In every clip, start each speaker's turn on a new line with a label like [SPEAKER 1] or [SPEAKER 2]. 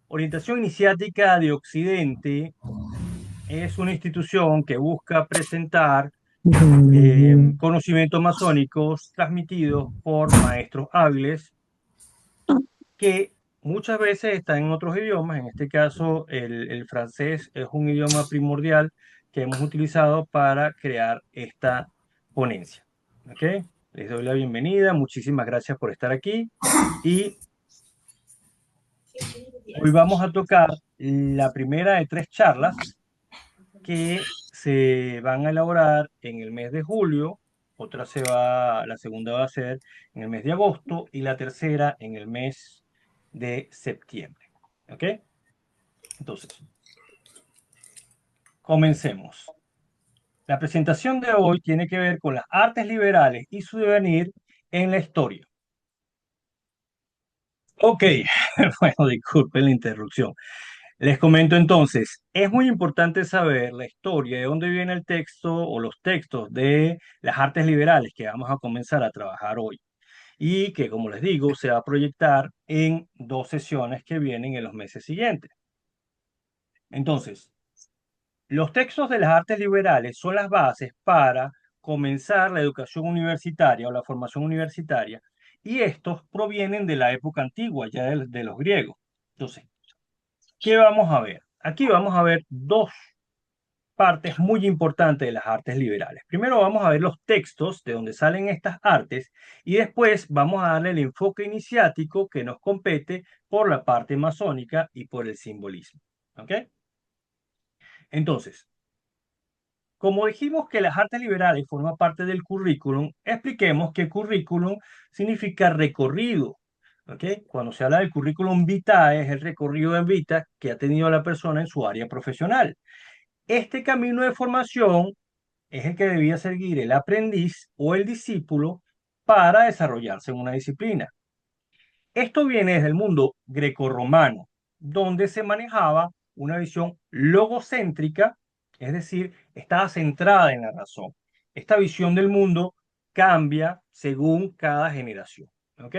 [SPEAKER 1] Orientación Iniciática de Occidente es una institución que busca presentar conocimientos masónicos transmitidos por maestros hábiles que muchas veces están en otros idiomas. En este caso, el francés es un idioma primordial que hemos utilizado para crear esta ponencia. ¿Ok? Les doy la bienvenida. Muchísimas gracias por estar aquí. Y hoy vamos a tocar la primera de tres charlas que se van a elaborar en el mes de julio. La segunda va a ser en el mes de agosto y la tercera en el mes de septiembre. ¿Ok? Entonces, comencemos. La presentación de hoy tiene que ver con las artes liberales y su devenir en la historia. Ok, bueno, disculpen la interrupción. Les comento entonces, es muy importante saber la historia, de dónde viene el texto o los textos de las artes liberales que vamos a comenzar a trabajar hoy y que, como les digo, se va a proyectar en dos sesiones que vienen en los meses siguientes. Entonces, los textos de las artes liberales son las bases para comenzar la educación universitaria o la formación universitaria, y estos provienen de la época antigua, ya de los griegos. Entonces, ¿qué vamos a ver? Aquí vamos a ver dos partes muy importantes de las artes liberales. Primero vamos a ver los textos de donde salen estas artes y después vamos a darle el enfoque iniciático que nos compete por la parte masónica y por el simbolismo. ¿Ok? Entonces, como dijimos que las artes liberales forman parte del currículum, expliquemos que currículum significa recorrido. ¿Ok? Cuando se habla del currículum vitae, es el recorrido en vida que ha tenido la persona en su área profesional. Este camino de formación es el que debía seguir el aprendiz o el discípulo para desarrollarse en una disciplina. Esto viene desde el mundo grecorromano, donde se manejaba una visión logocéntrica, es decir, estaba centrada en la razón. Esta visión del mundo cambia según cada generación. ¿Ok?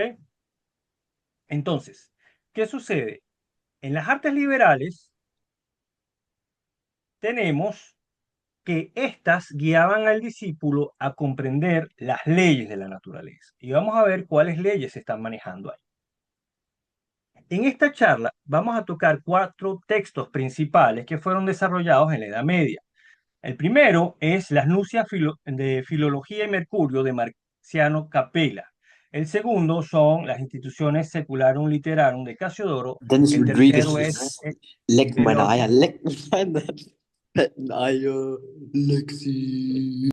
[SPEAKER 1] Entonces, ¿qué sucede? En las artes liberales tenemos que éstas guiaban al discípulo a comprender las leyes de la naturaleza. Y vamos a ver cuáles leyes se están manejando ahí. En esta charla vamos a tocar cuatro textos principales que fueron desarrollados en la Edad Media. El primero es las Nupcias de Filología y Mercurio de Marciano Capella. El segundo son las Instituciones Secularum Literarum de Casiodoro.
[SPEAKER 2] Dennis
[SPEAKER 1] El tercero es
[SPEAKER 2] Rodriguez. Leck
[SPEAKER 1] el
[SPEAKER 2] meine Eier,
[SPEAKER 1] orden.
[SPEAKER 2] leck meine fetten Eier, Lexi.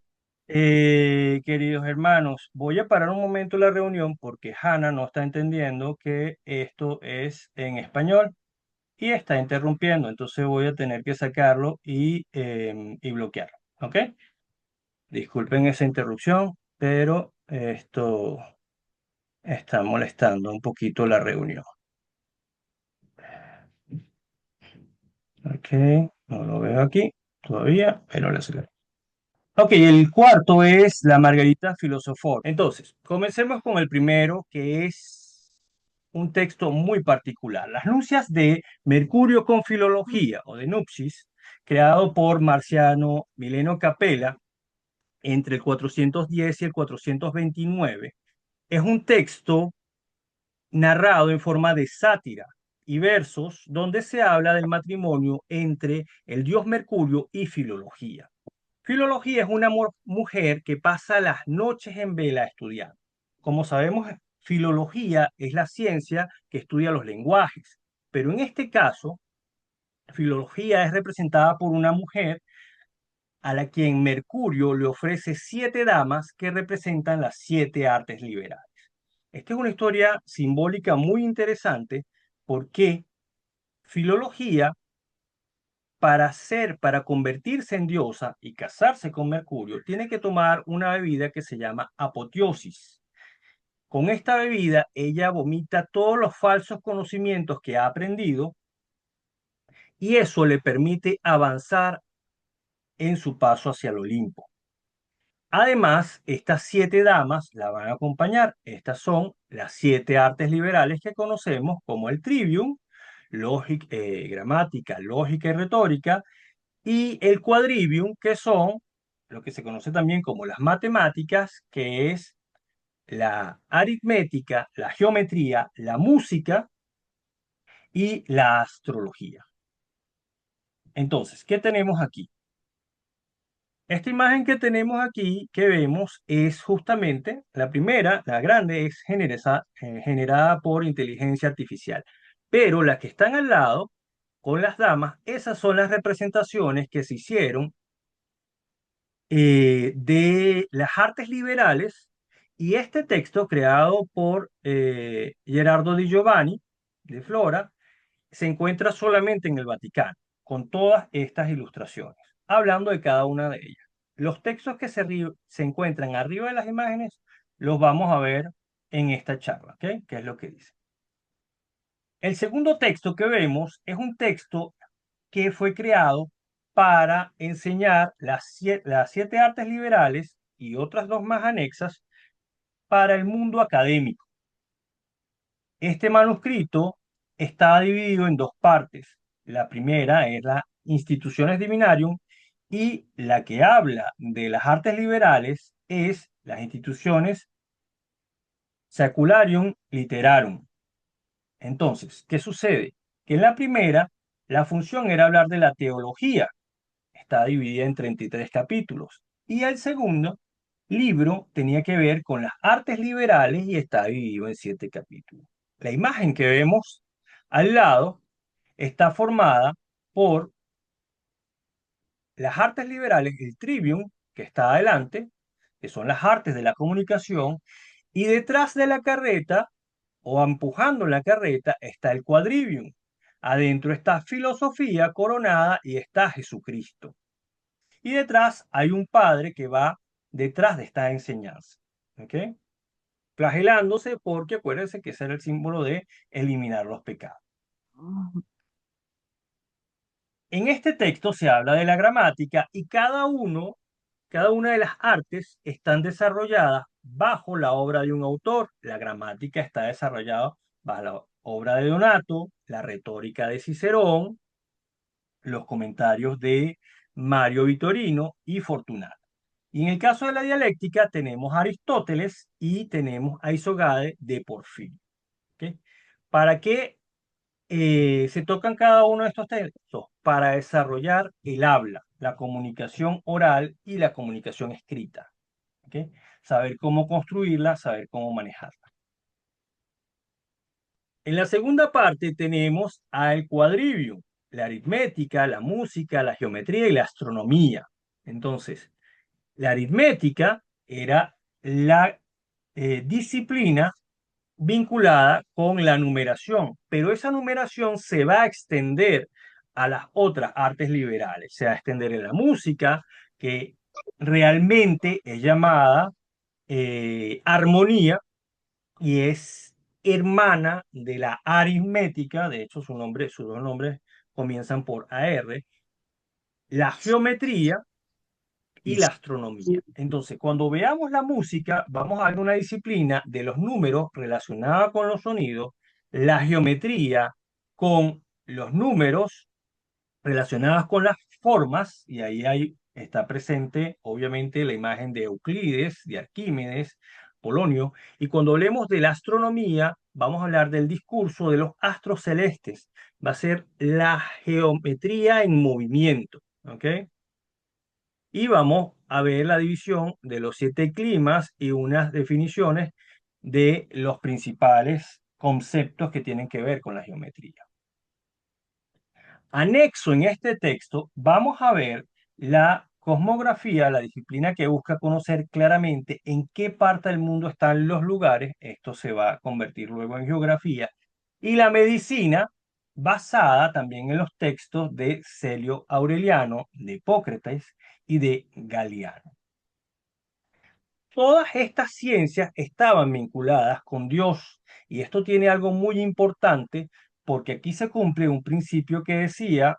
[SPEAKER 1] Queridos hermanos, voy a parar un momento la reunión porque Hannah no está entendiendo que esto es en español y está interrumpiendo, entonces voy a tener que sacarlo y bloquearlo, ¿ok? Disculpen esa interrupción, pero esto está molestando un poquito la reunión. Ok, no lo veo aquí todavía, pero le acelero. Ok, el cuarto es la Margarita Filosofor. Entonces, comencemos con el primero, que es un texto muy particular. Las Nupcias de Mercurio con Filología, o de Nupsis, creado por Marciano Mileno Capella entre el 410 y el 429, es un texto narrado en forma de sátira y versos donde se habla del matrimonio entre el dios Mercurio y Filología. Filología es una mujer que pasa las noches en vela estudiando. Como sabemos, filología es la ciencia que estudia los lenguajes, pero en este caso, filología es representada por una mujer a la quien Mercurio le ofrece 7 damas que representan las 7 artes liberales. Esta es una historia simbólica muy interesante porque filología para convertirse en diosa y casarse con Mercurio, tiene que tomar una bebida que se llama apoteosis. Con esta bebida, ella vomita todos los falsos conocimientos que ha aprendido y eso le permite avanzar en su paso hacia el Olimpo. Además, estas 7 damas la van a acompañar. Estas son las 7 artes liberales que conocemos como el trivium, gramática, lógica y retórica, y el quadrivium, que son lo que se conoce también como las matemáticas, que es la aritmética, la geometría, la música y la astrología. Entonces, ¿qué tenemos aquí? Esta imagen que tenemos aquí, que vemos, es justamente la primera, la grande, es generada por inteligencia artificial. Pero las que están al lado, con las damas, esas son las representaciones que se hicieron de las artes liberales, y este texto creado por Gerardo Di Giovanni de Flora se encuentra solamente en el Vaticano, con todas estas ilustraciones, hablando de cada una de ellas. Los textos que se encuentran arriba de las imágenes los vamos a ver en esta charla, ¿ok? ¿Qué es lo que dice? El segundo texto que vemos es un texto que fue creado para enseñar las siete artes liberales y otras dos más anexas para el mundo académico. Este manuscrito está dividido en dos partes. La primera es la Institutiones Divinarium, y la que habla de las artes liberales es las Institutiones Sacularium Literarum. Entonces, ¿qué sucede? Que en la primera, la función era hablar de la teología, está dividida en 33 capítulos. Y el segundo libro tenía que ver con las artes liberales y está dividido en 7 capítulos. La imagen que vemos al lado está formada por las artes liberales, el trivium, que está adelante, que son las artes de la comunicación, y detrás de la carreta, o empujando la carreta, está el quadrivium. Adentro está filosofía coronada y está Jesucristo. Y detrás hay un padre que va detrás de esta enseñanza. ¿Ok? Flagelándose, porque acuérdense que ese era el símbolo de eliminar los pecados. En este texto se habla de la gramática, y cada una de las artes están desarrolladas bajo la obra de un autor. La gramática está desarrollada bajo la obra de Donato, la retórica de Cicerón, los comentarios de Mario Vitorino y Fortunato. Y en el caso de la dialéctica tenemos a Aristóteles y tenemos a Isogade de Porfirio. ¿Ok? ¿Para qué se tocan cada uno de estos textos? Para desarrollar el habla, la comunicación oral y la comunicación escrita. ¿Ok? Saber cómo construirla, saber cómo manejarla. En la segunda parte tenemos al quadrivium, la aritmética, la música, la geometría y la astronomía. Entonces, la aritmética era la disciplina vinculada con la numeración, pero esa numeración se va a extender a las otras artes liberales, se va a extender en la música, que realmente es llamada armonía, y es hermana de la aritmética. De hecho sus dos nombres comienzan por AR, la geometría y la astronomía. Entonces, cuando veamos la música, vamos a ver una disciplina de los números relacionada con los sonidos, la geometría con los números relacionadas con las formas, y está presente obviamente la imagen de Euclides, de Arquímedes, Polonio, y cuando hablemos de la astronomía, vamos a hablar del discurso de los astros celestes, va a ser la geometría en movimiento, ¿ok? Y vamos a ver la división de los 7 climas y unas definiciones de los principales conceptos que tienen que ver con la geometría. Anexo en este texto, vamos a ver la cosmografía, la disciplina que busca conocer claramente en qué parte del mundo están los lugares. Esto se va a convertir luego en geografía. Y la medicina, basada también en los textos de Celio Aureliano, de Hipócrates y de Galiano. Todas estas ciencias estaban vinculadas con Dios, y esto tiene algo muy importante, porque aquí se cumple un principio que decía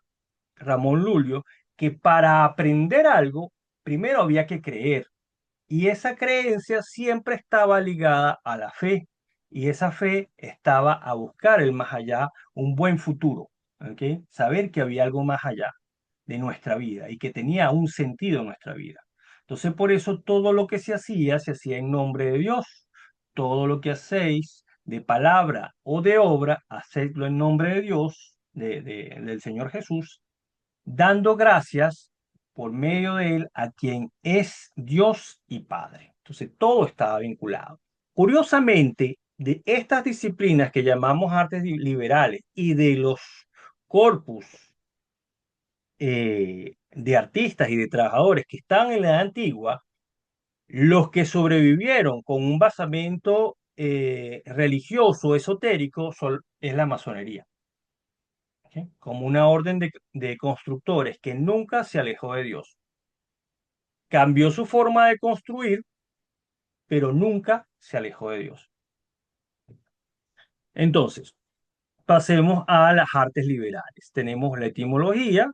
[SPEAKER 1] Ramón Lulio, que para aprender algo, primero había que creer, y esa creencia siempre estaba ligada a la fe. Y esa fe estaba a buscar el más allá, un buen futuro, ¿ok? Saber que había algo más allá de nuestra vida y que tenía un sentido en nuestra vida. Entonces, por eso todo lo que se hacía en nombre de Dios. Todo lo que hacéis de palabra o de obra, hacedlo en nombre de Dios, del Señor Jesús, dando gracias por medio de él a quien es Dios y Padre. Entonces, todo estaba vinculado. Curiosamente, de estas disciplinas que llamamos artes liberales y de los corpus de artistas y de trabajadores que estaban en la Edad Antigua, los que sobrevivieron con un basamento religioso, esotérico, es la masonería, ¿ok? Como una orden de constructores que nunca se alejó de Dios. Cambió su forma de construir, pero nunca se alejó de Dios. Entonces, pasemos a las artes liberales. Tenemos la etimología,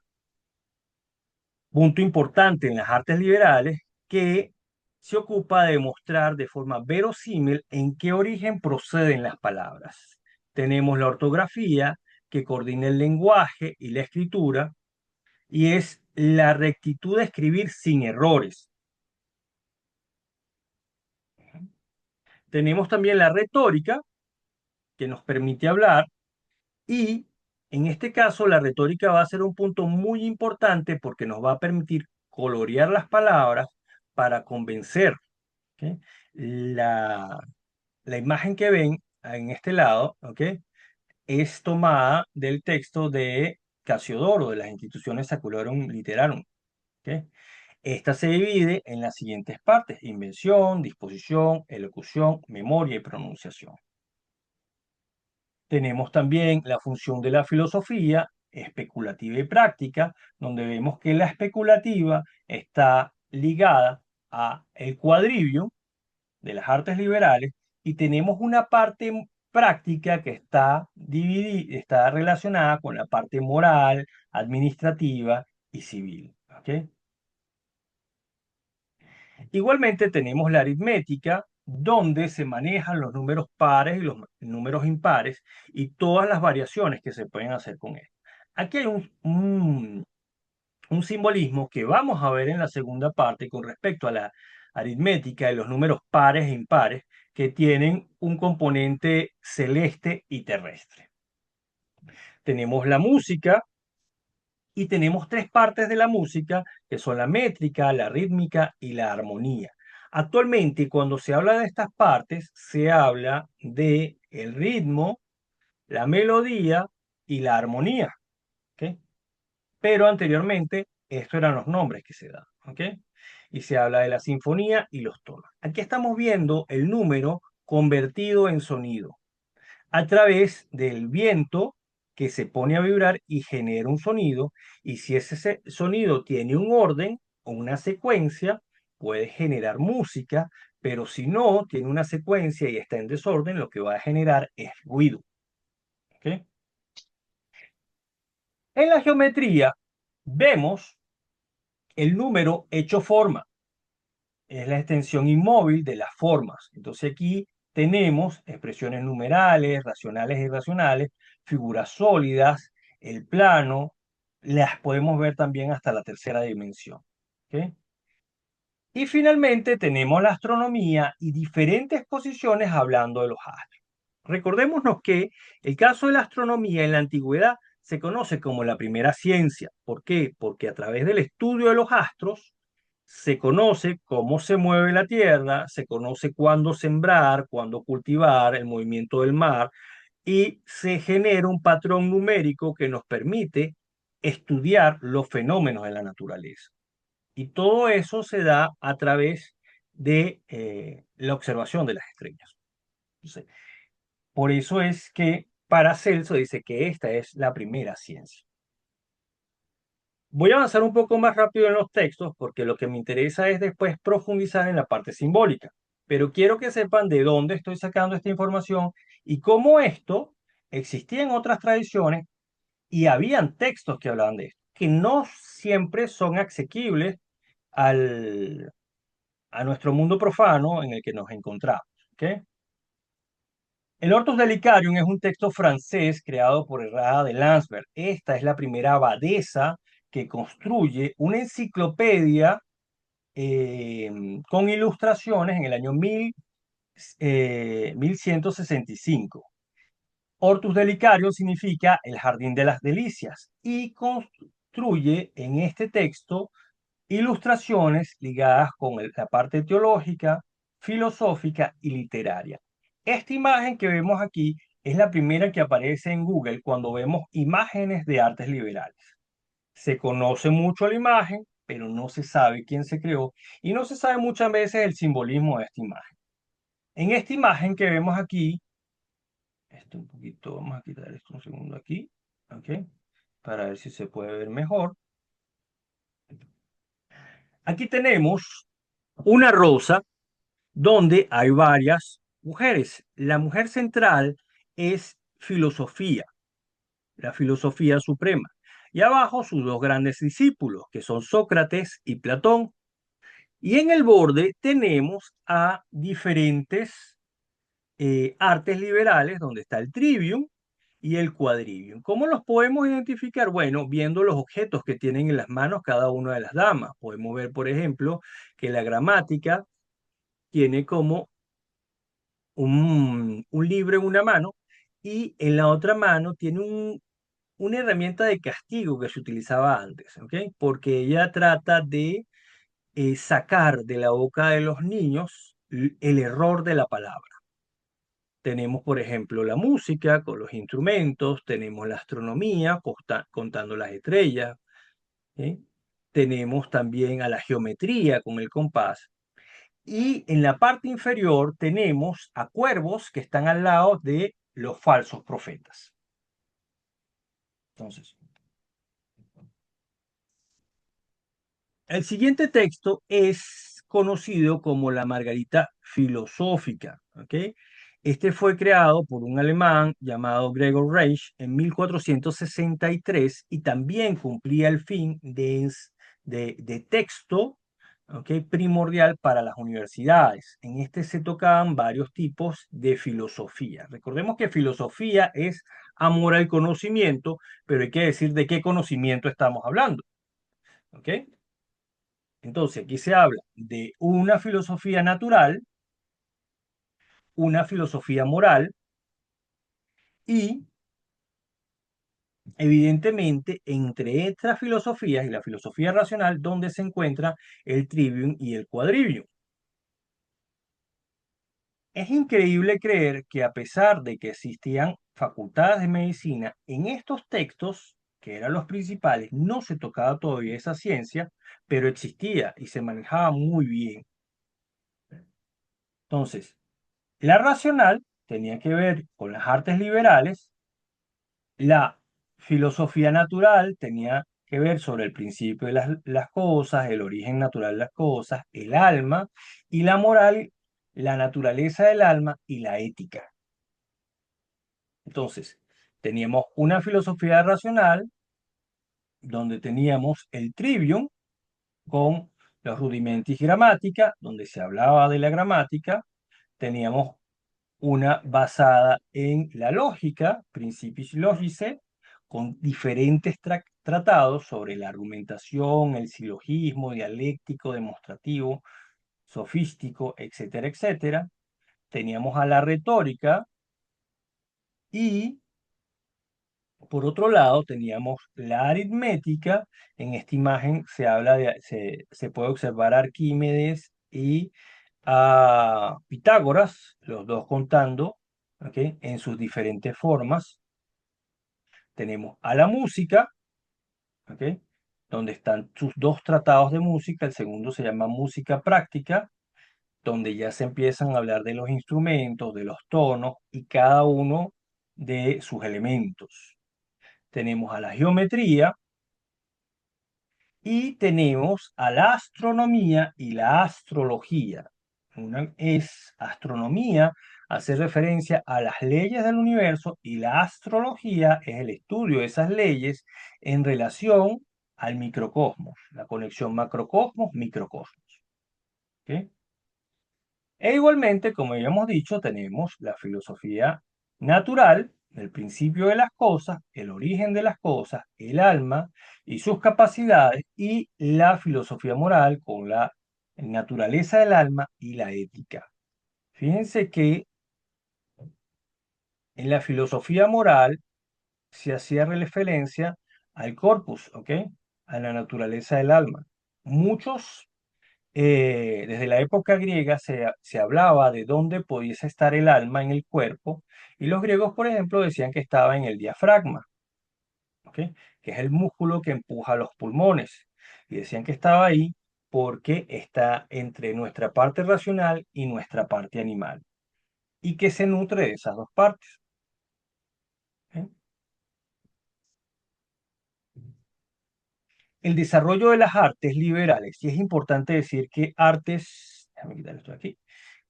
[SPEAKER 1] punto importante en las artes liberales, que se ocupa de demostrar de forma verosímil en qué origen proceden las palabras. Tenemos la ortografía, que coordina el lenguaje y la escritura, y es la rectitud de escribir sin errores. Tenemos también la retórica, que nos permite hablar, y en este caso la retórica va a ser un punto muy importante porque nos va a permitir colorear las palabras para convencer. ¿Ok? La, la imagen que ven en este lado, ¿ok? Es tomada del texto de Casiodoro, de las instituciones Sacularum Literarum. ¿Ok? Esta se divide en las siguientes partes: invención, disposición, elocución, memoria y pronunciación. Tenemos también la función de la filosofía especulativa y práctica, donde vemos que la especulativa está ligada a el quadrivium de las artes liberales y tenemos una parte práctica que está dividida, está relacionada con la parte moral, administrativa y civil. ¿Ok? Igualmente tenemos la aritmética, donde se manejan los números pares y los números impares y todas las variaciones que se pueden hacer con él. Aquí hay un simbolismo que vamos a ver en la segunda parte con respecto a la aritmética y los números pares e impares que tienen un componente celeste y terrestre. Tenemos la música y tenemos tres partes de la música que son la métrica, la rítmica y la armonía. Actualmente, cuando se habla de estas partes, se habla de el ritmo, la melodía y la armonía, ¿ok? Pero anteriormente, estos eran los nombres que se dan, ¿ok? Y se habla de la sinfonía y los tonos. Aquí estamos viendo el número convertido en sonido a través del viento que se pone a vibrar y genera un sonido. Y si ese sonido tiene un orden o una secuencia, puede generar música, pero si no tiene una secuencia y está en desorden, lo que va a generar es ruido. ¿Ok? En la geometría vemos el número hecho forma. Es la extensión inmóvil de las formas. Entonces aquí tenemos expresiones numerales, racionales e irracionales, figuras sólidas, el plano, las podemos ver también hasta la tercera dimensión. ¿Ok? Y finalmente tenemos la astronomía y diferentes posiciones hablando de los astros. Recordémonos que el caso de la astronomía en la antigüedad se conoce como la primera ciencia. ¿Por qué? Porque a través del estudio de los astros se conoce cómo se mueve la Tierra, se conoce cuándo sembrar, cuándo cultivar, el movimiento del mar, y se genera un patrón numérico que nos permite estudiar los fenómenos de la naturaleza. Y todo eso se da a través de la observación de las estrellas. Entonces, por eso es que Paracelso dice que esta es la primera ciencia. Voy a avanzar un poco más rápido en los textos porque lo que me interesa es después profundizar en la parte simbólica. Pero quiero que sepan de dónde estoy sacando esta información y cómo esto existía en otras tradiciones y habían textos que hablaban de esto, que no siempre son asequibles al, a nuestro mundo profano en el que nos encontramos. ¿Ok? El Hortus Delicarium es un texto francés creado por Errada de Landsberg. Esta es la primera abadesa que construye una enciclopedia con ilustraciones en el año 1165. Hortus Delicarium significa el jardín de las delicias y construye en este texto ilustraciones ligadas con la parte teológica, filosófica y literaria. Esta imagen que vemos aquí es la primera que aparece en Google cuando vemos imágenes de artes liberales. Se conoce mucho la imagen, pero no se sabe quién se creó y no se sabe muchas veces el simbolismo de esta imagen. En esta imagen que vemos aquí, esto un poquito, vamos a quitar esto un segundo aquí, ¿ok? Para ver si se puede ver mejor. Aquí tenemos una rosa donde hay varias mujeres. La mujer central es filosofía, la filosofía suprema. Y abajo sus dos grandes discípulos, que son Sócrates y Platón. Y en el borde tenemos a diferentes artes liberales, donde está el trivium y el quadrivium. ¿Cómo los podemos identificar? Bueno, viendo los objetos que tienen en las manos cada una de las damas. Podemos ver, por ejemplo, que la gramática tiene como un libro en una mano y en la otra mano tiene una herramienta de castigo que se utilizaba antes, ¿ok? Porque ella trata de sacar de la boca de los niños el error de la palabra. Tenemos, por ejemplo, la música con los instrumentos, tenemos la astronomía contando las estrellas, ¿sí? Tenemos también a la geometría con el compás. Y en la parte inferior tenemos a cuervos que están al lado de los falsos profetas. Entonces, el siguiente texto es conocido como la Margarita Filosófica, ¿ok? Este fue creado por un alemán llamado Gregor Reich en 1463 y también cumplía el fin de texto, ¿ok? Primordial para las universidades. En este se tocaban varios tipos de filosofía. Recordemos que filosofía es amor al conocimiento, pero hay que decir de qué conocimiento estamos hablando, ¿ok? Entonces, aquí se habla de una filosofía natural, una filosofía moral y, evidentemente, entre estas filosofías y la filosofía racional, donde se encuentra el trivium y el quadrivium. Es increíble creer que a pesar de que existían facultades de medicina, en estos textos, que eran los principales, no se tocaba todavía esa ciencia, pero existía y se manejaba muy bien. Entonces, la racional tenía que ver con las artes liberales, la filosofía natural tenía que ver sobre el principio de las cosas, el origen natural de las cosas, el alma, y la moral, la naturaleza del alma y la ética. Entonces, teníamos una filosofía racional donde teníamos el trivium con los rudimentis gramática, donde se hablaba de la gramática, teníamos una basada en la lógica, Principiis Logicae, con diferentes tratados sobre la argumentación, el silogismo, dialéctico, demostrativo, sofístico, etcétera, etcétera. Teníamos a la retórica y, por otro lado, teníamos la aritmética. En esta imagen se puede observar a Arquímedes y a Pitágoras, los dos contando, ¿ok? En sus diferentes formas. Tenemos a la música, ¿ok? Donde están sus dos tratados de música. El segundo se llama música práctica, donde ya se empiezan a hablar de los instrumentos, de los tonos y cada uno de sus elementos. Tenemos a la geometría y tenemos a la astronomía y la astrología. Una es astronomía, hace referencia a las leyes del universo y la astrología es el estudio de esas leyes en relación al microcosmos, la conexión macrocosmos-microcosmos. ¿Ok? E igualmente, como habíamos dicho, tenemos la filosofía natural, el principio de las cosas, el origen de las cosas, el alma y sus capacidades, y la filosofía moral con la naturaleza del alma y la ética. Fíjense que en la filosofía moral se hacía referencia al corpus, ¿ok? A la naturaleza del alma. Muchos, desde la época griega, se hablaba de dónde pudiese estar el alma en el cuerpo, y los griegos, por ejemplo, decían que estaba en el diafragma, ¿ok? Que es el músculo que empuja los pulmones, y decían que estaba ahí porque está entre nuestra parte racional y nuestra parte animal, y que se nutre de esas dos partes. ¿Ok? El desarrollo de las artes liberales, y es importante decir que artes, déjame quitar esto de aquí,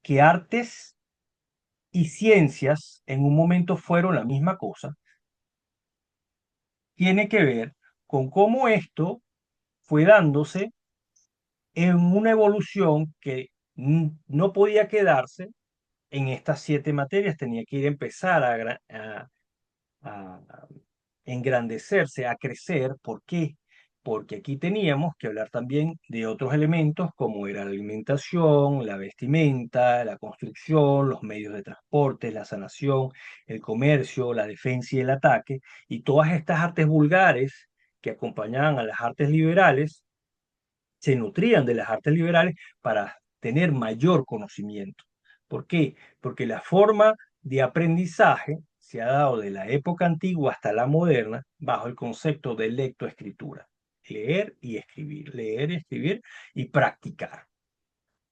[SPEAKER 1] que artes y ciencias en un momento fueron la misma cosa, tiene que ver con cómo esto fue dándose en una evolución que no podía quedarse en estas 7 materias, tenía que ir a empezar a engrandecerse, a crecer. ¿Por qué? Porque aquí teníamos que hablar también de otros elementos como era la alimentación, la vestimenta, la construcción, los medios de transporte, la sanación, el comercio, la defensa y el ataque, y todas estas artes vulgares que acompañaban a las artes liberales se nutrían de las artes liberales para tener mayor conocimiento. ¿Por qué? Porque la forma de aprendizaje se ha dado de la época antigua hasta la moderna bajo el concepto de lectoescritura. Leer y escribir y practicar.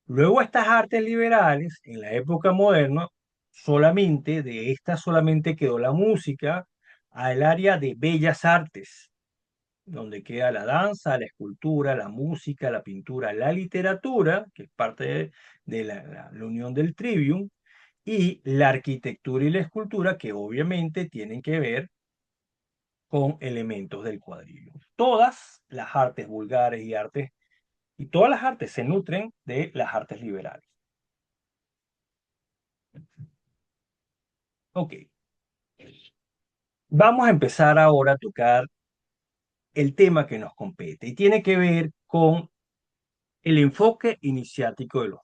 [SPEAKER 1] Luego estas artes liberales, en la época moderna, solamente de estas solamente quedó la música al área de bellas artes, donde queda la danza, la escultura, la música, la pintura, la literatura, que es parte de la unión del trivium, y la arquitectura y la escultura, que obviamente tienen que ver con elementos del cuadrillo. Todas las artes vulgares y todas las artes se nutren de las artes liberales. Ok, vamos a empezar ahora a tocar el tema que nos compete y tiene que ver con el enfoque iniciático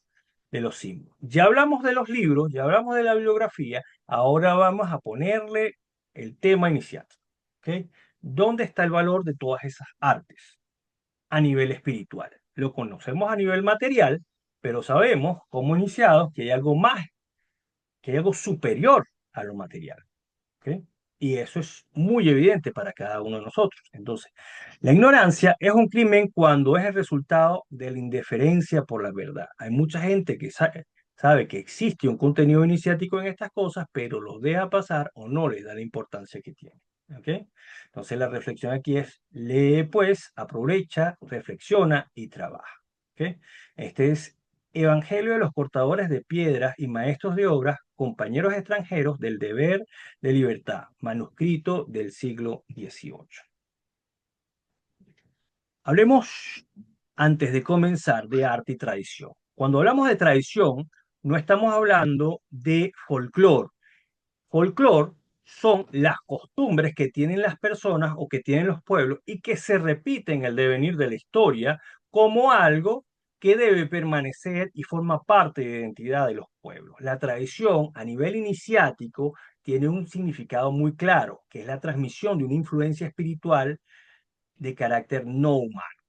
[SPEAKER 1] de los símbolos. Ya hablamos de los libros, ya hablamos de la bibliografía, ahora vamos a ponerle el tema iniciático. ¿Ok? ¿Dónde está el valor de todas esas artes a nivel espiritual? Lo conocemos a nivel material, pero sabemos como iniciados que hay algo más, que hay algo superior a lo material. ¿Ok? Y eso es muy evidente para cada uno de nosotros. Entonces, la ignorancia es un crimen cuando es el resultado de la indiferencia por la verdad. Hay mucha gente que sabe que existe un contenido iniciático en estas cosas, pero los deja pasar o no les da la importancia que tiene. ¿Ok? Entonces, la reflexión aquí es: lee pues, aprovecha, reflexiona y trabaja. ¿Ok? Este es Evangelio de los portadores de piedras y maestros de obras, compañeros extranjeros del deber de libertad, manuscrito del siglo XVIII. Hablemos, antes de comenzar, de arte y tradición. Cuando hablamos de tradición, no estamos hablando de folclore. Folclore son las costumbres que tienen las personas o que tienen los pueblos y que se repiten en el devenir de la historia como algo que debe permanecer y forma parte de la identidad de los pueblos. La tradición a nivel iniciático tiene un significado muy claro, que es la transmisión de una influencia espiritual de carácter no humano,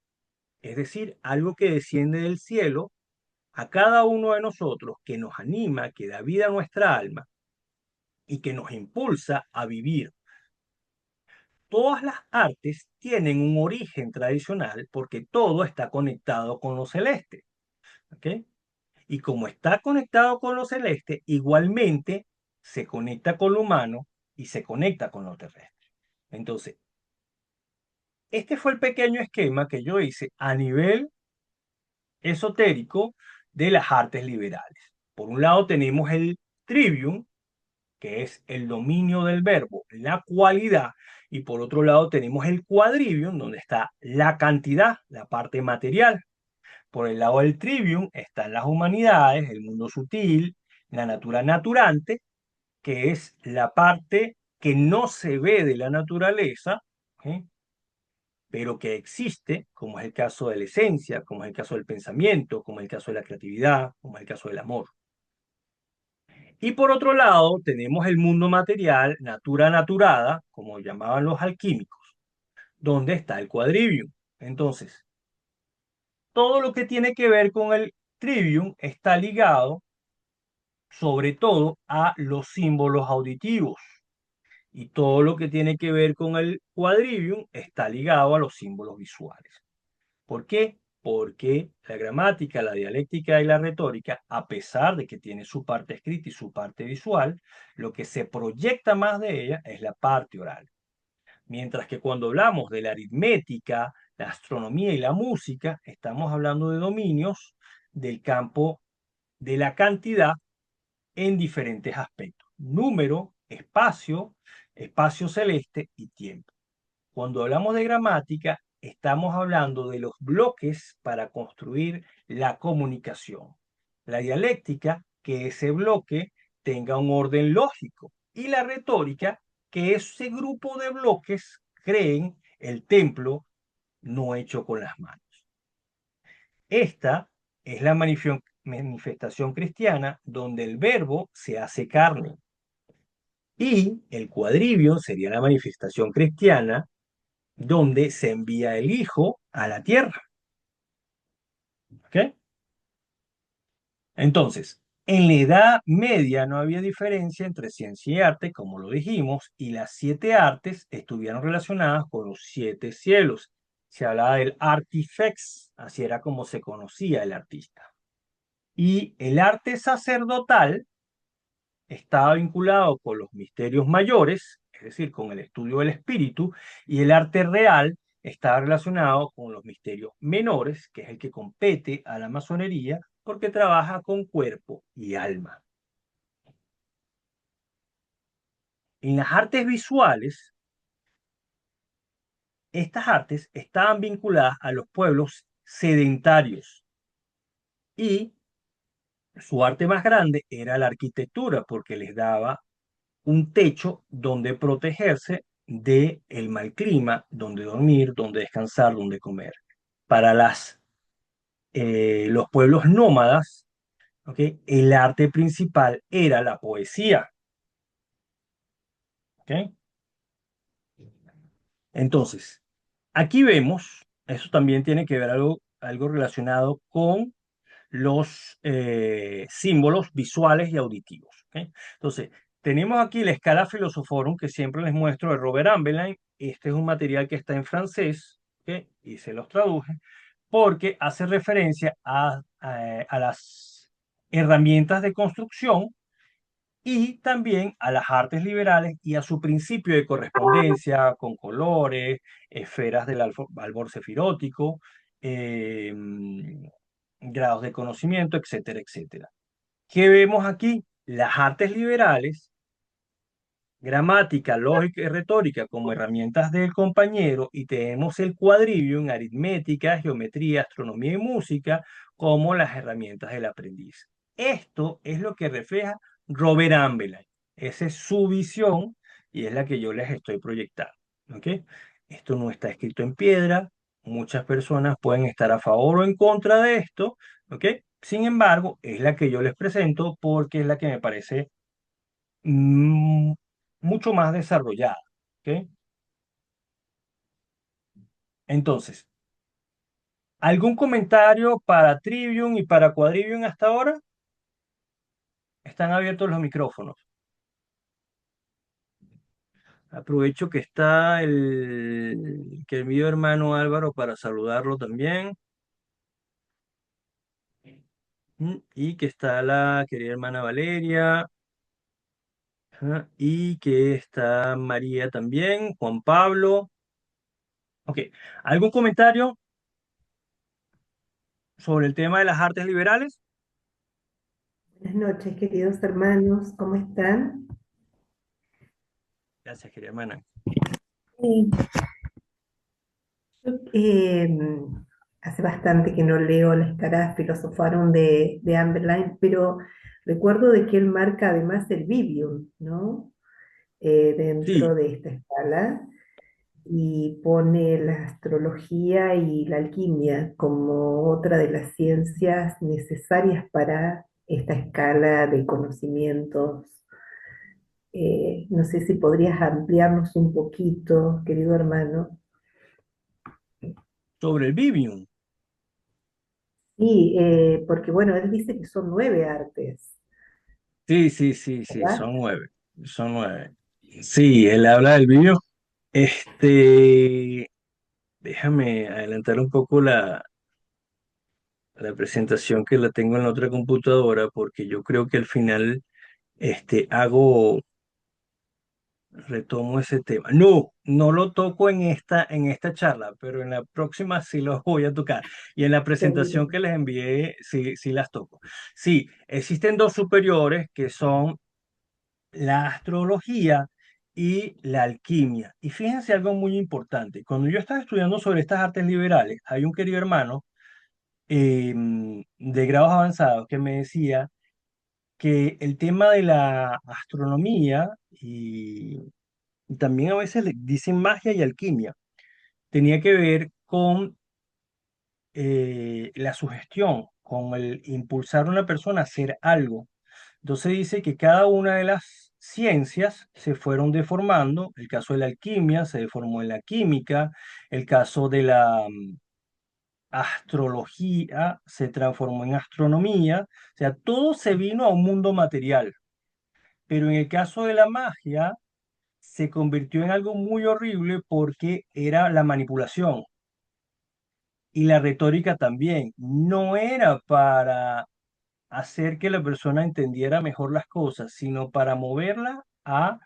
[SPEAKER 1] es decir, algo que desciende del cielo a cada uno de nosotros, que nos anima, que da vida a nuestra alma y que nos impulsa a vivir. Todas las artes tienen un origen tradicional porque todo está conectado con lo celeste. ¿Ok? Y como está conectado con lo celeste, igualmente se conecta con lo humano y se conecta con lo terrestre. Entonces, este fue el pequeño esquema que yo hice a nivel esotérico de las artes liberales. Por un lado tenemos el trivium, que es el dominio del verbo, la cualidad, y por otro lado tenemos el quadrivium, donde está la cantidad, la parte material. Por el lado del trivium están las humanidades, el mundo sutil, la natura naturante, que es la parte que no se ve de la naturaleza, ¿ok? Pero que existe, como es el caso de la esencia, como es el caso del pensamiento, como es el caso de la creatividad, como es el caso del amor. Y por otro lado, tenemos el mundo material, natura naturada, como llamaban los alquímicos, donde está el quadrivium. Entonces, todo lo que tiene que ver con el trivium está ligado sobre todo a los símbolos auditivos. Y todo lo que tiene que ver con el quadrivium está ligado a los símbolos visuales. ¿Por qué? Porque la gramática, la dialéctica y la retórica, a pesar de que tiene su parte escrita y su parte visual, lo que se proyecta más de ella es la parte oral. Mientras que cuando hablamos de la aritmética, la astronomía y la música, estamos hablando de dominios del campo de la cantidad en diferentes aspectos. Número, espacio, espacio celeste y tiempo. Cuando hablamos de gramática, estamos hablando de los bloques para construir la comunicación. La dialéctica, que ese bloque tenga un orden lógico. Y la retórica, que ese grupo de bloques creen el templo no hecho con las manos. Esta es la manifestación cristiana donde el verbo se hace carne. Y el quadrivium sería la manifestación cristiana donde se envía el Hijo a la tierra. ¿Ok? Entonces, en la Edad Media no había diferencia entre ciencia y arte, como lo dijimos, y las 7 artes estuvieron relacionadas con los 7 cielos. Se hablaba del artifex, así era como se conocía el artista. Y el arte sacerdotal estaba vinculado con los misterios mayores, es decir, con el estudio del espíritu, y el arte real estaba relacionado con los misterios menores, que es el que compete a la masonería, porque trabaja con cuerpo y alma. En las artes visuales, estas artes estaban vinculadas a los pueblos sedentarios y su arte más grande era la arquitectura, porque les daba un techo donde protegerse del mal clima, donde dormir, donde descansar, donde comer. Para los pueblos nómadas, ¿okay? El arte principal era la poesía. ¿Okay? Entonces, aquí vemos, eso también tiene que ver algo relacionado con los símbolos visuales y auditivos. ¿Ok? Entonces, tenemos aquí la escala Philosophorum que siempre les muestro de Robert Ambelin. Este es un material que está en francés, ¿ok? Y se los traduje, porque hace referencia a las herramientas de construcción y también a las artes liberales y a su principio de correspondencia con colores, esferas del albor sefirótico, eh, grados de conocimiento, etcétera, etcétera. ¿Qué vemos aquí? Las artes liberales, gramática, lógica y retórica como herramientas del compañero, y tenemos el quadrivium, aritmética, geometría, astronomía y música como las herramientas del aprendiz. Esto es lo que refleja Robert Ambelin. Esa es su visión y es la que yo les estoy proyectando. ¿Ok? Esto no está escrito en piedra. Muchas personas pueden estar a favor o en contra de esto. ¿Ok? Sin embargo, es la que yo les presento porque es la que me parece mm, mucho más desarrollada. ¿Ok? Entonces, ¿algún comentario para Trivium y para Quadrivium hasta ahora? Están abiertos los micrófonos. Aprovecho que está el querido hermano Álvaro para saludarlo también. Y que está la querida hermana Valeria. Y que está María también, Juan Pablo. Ok, ¿algún comentario sobre el tema de las artes liberales?
[SPEAKER 3] Buenas noches, queridos hermanos, ¿cómo están?
[SPEAKER 1] Gracias, querida hermana.
[SPEAKER 3] Eh, yo, hace bastante que no leo las caras Philosopharum de Amberline, pero Recuerdo de que él marca además el Vivium, ¿no?
[SPEAKER 1] Sí,
[SPEAKER 3] Dentro de esta escala y pone la astrología y la alquimia como otra de las ciencias necesarias para esta escala de conocimientos. No sé si podrías ampliarnos un poquito, querido hermano.
[SPEAKER 1] sobre el Vivium.
[SPEAKER 3] Sí, porque bueno, él dice que son 9 artes,
[SPEAKER 1] Sí, sí, sí, sí,
[SPEAKER 3] ¿verdad?
[SPEAKER 1] son 9. Son 9. Sí, él habla del Vivium. Este, déjame adelantar un poco la presentación que la tengo en la otra computadora, porque yo creo que al final retomo ese tema. No, no lo toco en esta charla, pero en la próxima sí los voy a tocar. Y en la
[SPEAKER 3] Seguro.
[SPEAKER 1] presentación que les envié, sí, sí las toco. Sí, existen dos superiores que son la astrología y la alquimia. Y fíjense algo muy importante. Cuando yo estaba estudiando sobre estas artes liberales, hay un querido hermano de grados avanzados que me decía que el tema de la astronomía y también a veces le dicen magia y alquimia, tenía que ver con la sugestión, con el impulsar a una persona a hacer algo. Entonces dice que cada una de las ciencias se fueron deformando. El caso de la alquimia se deformó en la química, el caso de la astrología se transformó en astronomía, o sea, todo se vino a un mundo material. Pero en el caso de la magia, se convirtió en algo muy horrible porque era la manipulación y la retórica también. No era para hacer que la persona entendiera mejor las cosas, sino para moverla a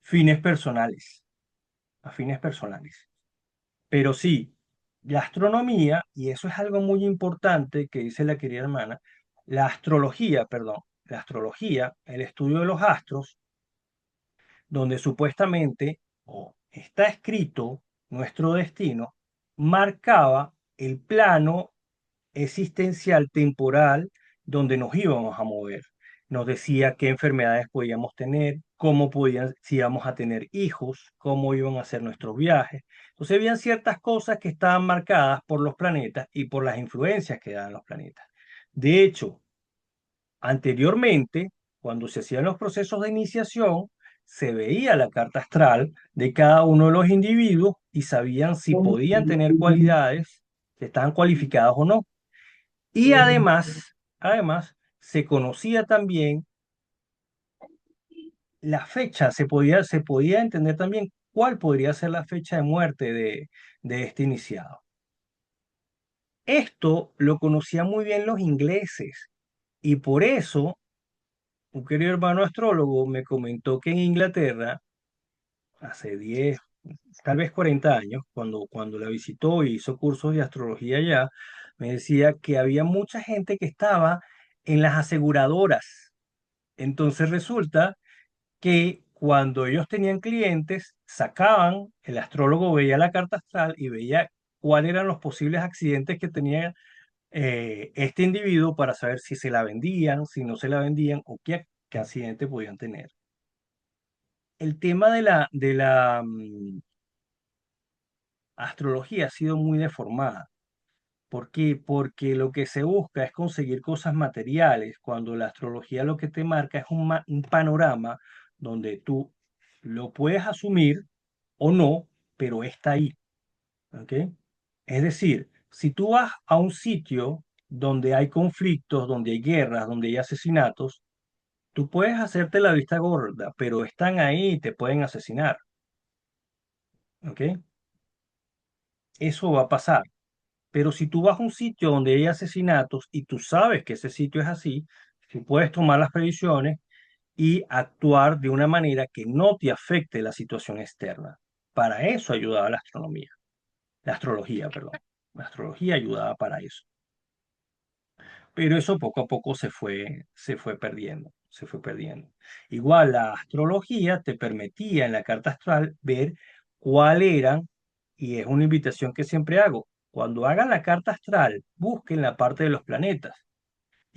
[SPEAKER 1] fines personales, a fines personales. Pero sí, la astronomía, y eso es algo muy importante que dice la querida hermana, la astrología, perdón, la astrología, el estudio de los astros, donde supuestamente o está escrito nuestro destino, marcaba el plano existencial temporal donde nos íbamos a mover. Nos decía qué enfermedades podíamos tener, cómo podían, si íbamos a tener hijos, cómo iban a ser nuestros viajes. Entonces habían ciertas cosas que estaban marcadas por los planetas y por las influencias que dan los planetas. De hecho, anteriormente, cuando se hacían los procesos de iniciación, se veía la carta astral de cada uno de los individuos y sabían si podían tener cualidades, si estaban cualificados o no. Y además, se conocía también la fecha, se podía entender también cuál podría ser la fecha de muerte de este iniciado. Esto lo conocían muy bien los ingleses y por eso un querido hermano astrólogo me comentó que en Inglaterra, hace 10, tal vez 40 años, cuando la visitó y hizo cursos de astrología allá, me decía que había mucha gente que estaba en las aseguradoras. Entonces resulta que cuando ellos tenían clientes, sacaban, el astrólogo veía la carta astral y veía cuáles eran los posibles accidentes que tenía este individuo para saber si se la vendían, si no se la vendían o qué accidente podían tener. El tema de la astrología ha sido muy deformada. ¿Por qué? Porque lo que se busca es conseguir cosas materiales, cuando la astrología lo que te marca es un panorama donde tú lo puedes asumir o no, pero está ahí. ¿Ok? Es decir, si tú vas a un sitio donde hay conflictos, donde hay guerras, donde hay asesinatos, tú puedes hacerte la vista gorda, pero están ahí y te pueden asesinar. ¿Ok? Eso va a pasar. Pero si tú vas a un sitio donde hay asesinatos y tú sabes que ese sitio es así, si puedes tomar las previsiones y actuar de una manera que no te afecte la situación externa. Para eso ayudaba la astronomía, la astrología, perdón. La astrología ayudaba para eso. Pero eso poco a poco se fue perdiendo, se fue perdiendo. Igual la astrología te permitía en la carta astral ver cuál eran, y es una invitación que siempre hago, cuando hagan la carta astral, busquen la parte de los planetas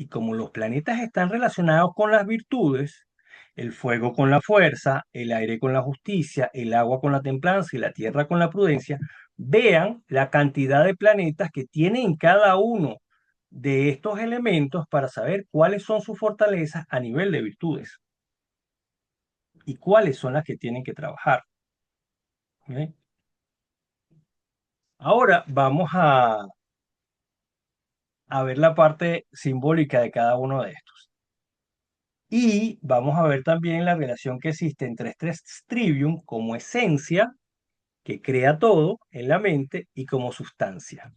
[SPEAKER 1] Y como los planetas están relacionados con las virtudes, el fuego con la fuerza, el aire con la justicia, el agua con la templanza y la tierra con la prudencia, vean la cantidad de planetas que tienen cada uno de estos elementos para saber cuáles son sus fortalezas a nivel de virtudes y cuáles son las que tienen que trabajar. ¿Ok? Ahora vamos a ver la parte simbólica de cada uno de estos. Y vamos a ver también la relación que existe entre este trivium como esencia que crea todo en la mente y como sustancia.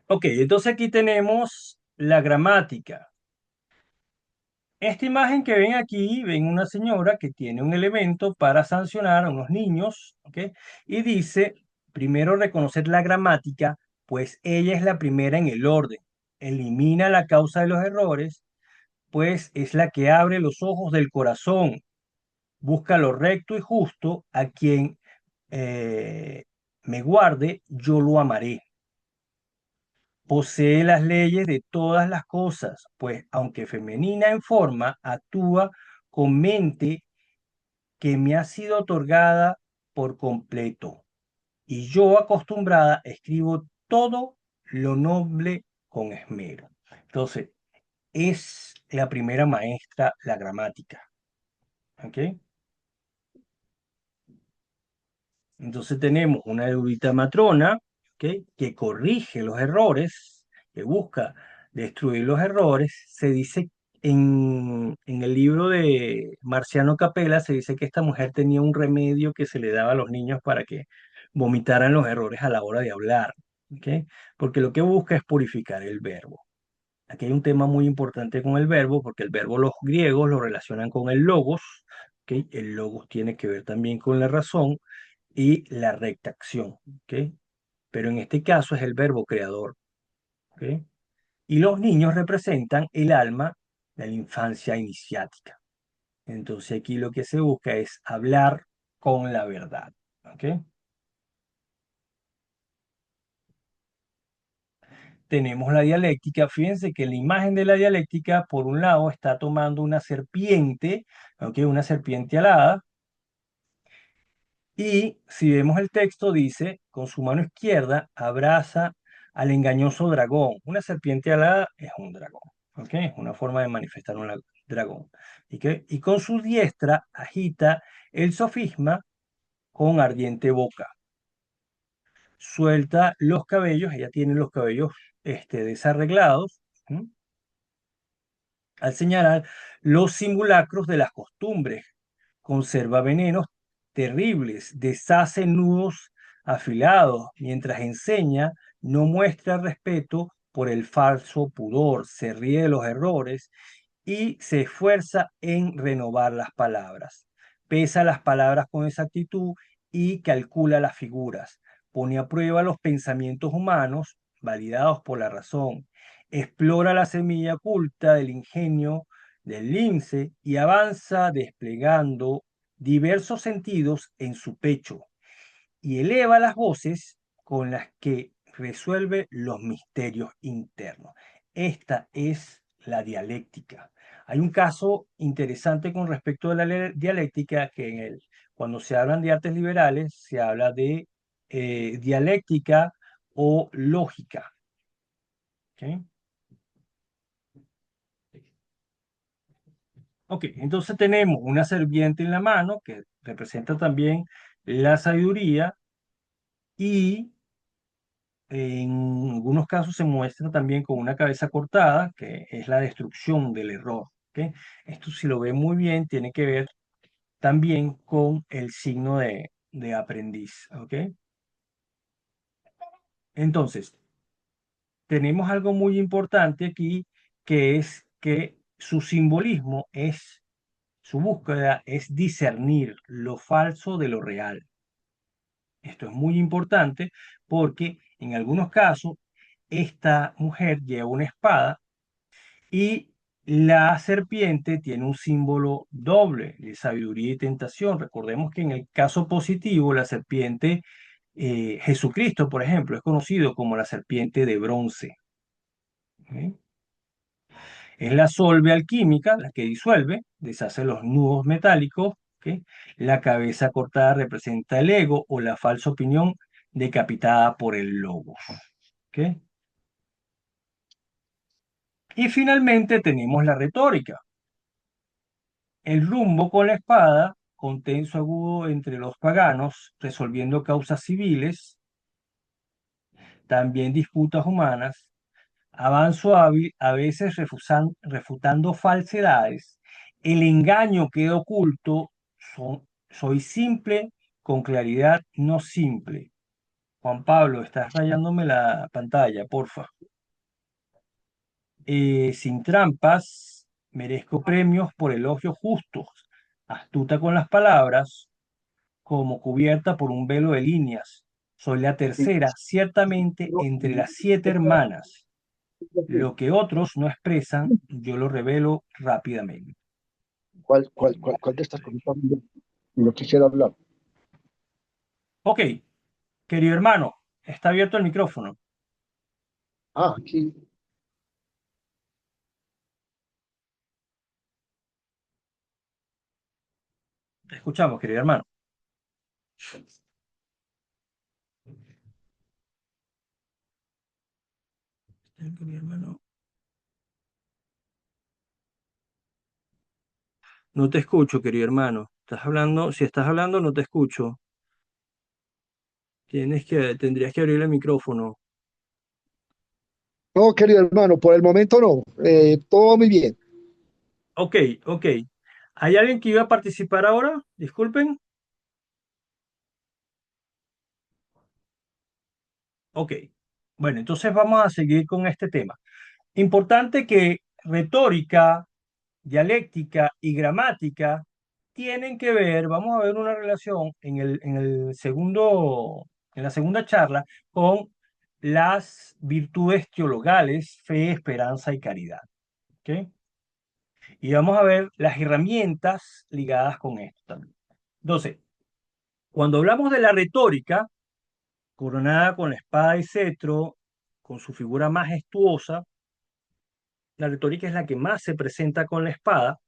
[SPEAKER 1] Ok, entonces aquí tenemos la gramática. Esta imagen que ven aquí, ven una señora que tiene un elemento para sancionar a unos niños, ¿ok? Y dice, primero reconocer la gramática, pues ella es la primera en el orden. Elimina la causa de los errores, pues es la que abre los ojos del corazón. Busca lo recto y justo, a quien me guarde, yo lo amaré. Posee las leyes de todas las cosas, pues aunque femenina en forma, actúa con mente que me ha sido otorgada por completo. Y yo acostumbrada escribo todo lo noble con esmero. Entonces, es la primera maestra la gramática. ¿Ok? Entonces tenemos una erudita matrona, ¿ok?, que corrige los errores, que busca destruir los errores. Se dice en el libro de Marciano Capella, se dice que esta mujer tenía un remedio que se le daba a los niños para que vomitaran los errores a la hora de hablar, ¿ok? Porque lo que busca es purificar el verbo. Aquí hay un tema muy importante con el verbo, porque el verbo los griegos lo relacionan con el logos, ¿ok? El logos tiene que ver también con la razón y la recta acción, ¿ok? Pero en este caso es el verbo creador, ¿ok? Y los niños representan el alma de la infancia iniciática. Entonces aquí lo que se busca es hablar con la verdad, ¿ok? Tenemos la dialéctica. Fíjense que la imagen de la dialéctica, por un lado, está tomando una serpiente, ¿ok? Una serpiente alada. Y si vemos el texto, dice, con su mano izquierda abraza al engañoso dragón. Una serpiente alada es un dragón, ¿ok? Es una forma de manifestar un dragón. Y con su diestra agita el sofisma con ardiente boca. Suelta los cabellos, ella tiene los cabellos desarreglados, ¿m? Al señalar los simulacros de las costumbres. Conserva venenos terribles, deshace nudos afilados, mientras enseña, no muestra respeto por el falso pudor, se ríe de los errores y se esfuerza en renovar las palabras. Pesa las palabras con exactitud y calcula las figuras. Pone a prueba los pensamientos humanos, validados por la razón. Explora la semilla oculta del ingenio del lince y avanza desplegando diversos sentidos en su pecho y eleva las voces con las que resuelve los misterios internos. Esta es la dialéctica. Hay un caso interesante con respecto a la dialéctica que cuando se hablan de artes liberales se habla de dialéctica o lógica. ¿Ok? Ok, entonces tenemos una serpiente en la mano que representa también la sabiduría y en algunos casos se muestra también con una cabeza cortada, que es la destrucción del error. ¿Ok? Esto, si lo ven muy bien, tiene que ver también con el signo de aprendiz. ¿Ok? Entonces, tenemos algo muy importante aquí, que es que su simbolismo es, su búsqueda es discernir lo falso de lo real. Esto es muy importante porque en algunos casos esta mujer lleva una espada y la serpiente tiene un símbolo doble de sabiduría y tentación. Recordemos que en el caso positivo, la serpiente, Jesucristo, por ejemplo, es conocido como la serpiente de bronce. ¿Ok? Es la solve alquímica, la que disuelve, deshace los nudos metálicos. ¿Ok? La cabeza cortada representa el ego o la falsa opinión decapitada por el lobo. ¿Ok? Y finalmente tenemos la retórica. El rumbo con la espada, contenso agudo entre los paganos, resolviendo causas civiles, también disputas humanas, avanzo hábil, a veces refutando falsedades, el engaño queda oculto, soy simple con claridad no simple. Juan Pablo, estás rayándome la pantalla, porfa. Sin trampas, merezco premios por elogios justos, astuta con las palabras, como cubierta por un velo de líneas. Soy la tercera, ciertamente, entre las 7 hermanas. Lo que otros no expresan, yo lo revelo rápidamente.
[SPEAKER 4] ¿Cuál de estas cosas yo quisiera hablar?
[SPEAKER 1] Ok, querido hermano, está abierto el micrófono.
[SPEAKER 4] Ah, aquí.
[SPEAKER 1] Te escuchamos, querido hermano. Querido hermano. No te escucho, querido hermano. Estás hablando, si estás hablando, no te escucho. Tendrías que abrir el micrófono.
[SPEAKER 4] No, querido hermano, por el momento no. Todo muy bien.
[SPEAKER 1] Ok, ok. ¿Hay alguien que iba a participar ahora? Disculpen. Ok. Bueno, entonces vamos a seguir con este tema. Importante que retórica, dialéctica y gramática tienen que ver, vamos a ver una relación en la segunda charla con las virtudes teologales, fe, esperanza y caridad. ¿Ok? Y vamos a ver las herramientas ligadas con esto también. Entonces, cuando hablamos de la retórica, coronada con la espada y cetro, con su figura majestuosa, la retórica es la que más se presenta con la espada.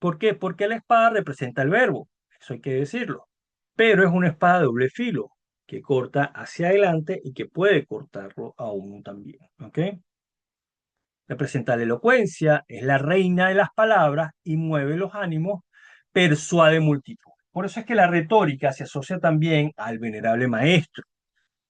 [SPEAKER 1] ¿Por qué? Porque la espada representa el verbo, eso hay que decirlo. Pero es una espada de doble filo, que corta hacia adelante y que puede cortarlo a uno también. ¿Ok? Representa la elocuencia, es la reina de las palabras y mueve los ánimos, persuade multitud. Por eso es que la retórica se asocia también al venerable maestro.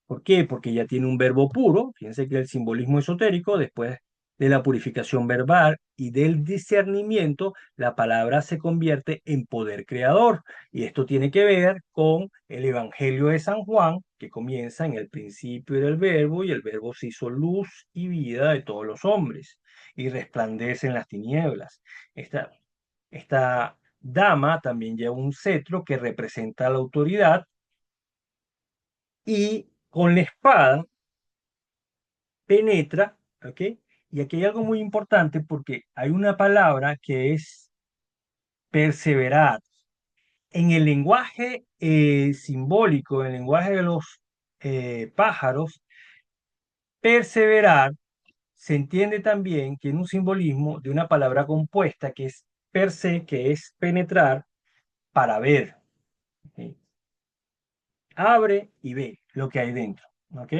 [SPEAKER 1] ¿Por qué? Porque ya tiene un verbo puro. Fíjense que el simbolismo esotérico, después de la purificación verbal y del discernimiento, la palabra se convierte en poder creador. Y esto tiene que ver con el Evangelio de San Juan, que comienza en el principio del verbo, y el verbo se hizo luz y vida de todos los hombres, y resplandece en las tinieblas. Esta dama también lleva un cetro que representa la autoridad, y con la espada penetra, ¿ok? Y aquí hay algo muy importante porque hay una palabra que es perseverar. En el lenguaje simbólico, en el lenguaje de los pájaros, perseverar se entiende también que en un simbolismo de una palabra compuesta que es per se, que es penetrar para ver. ¿Ok? Abre y ve lo que hay dentro. ¿Ok?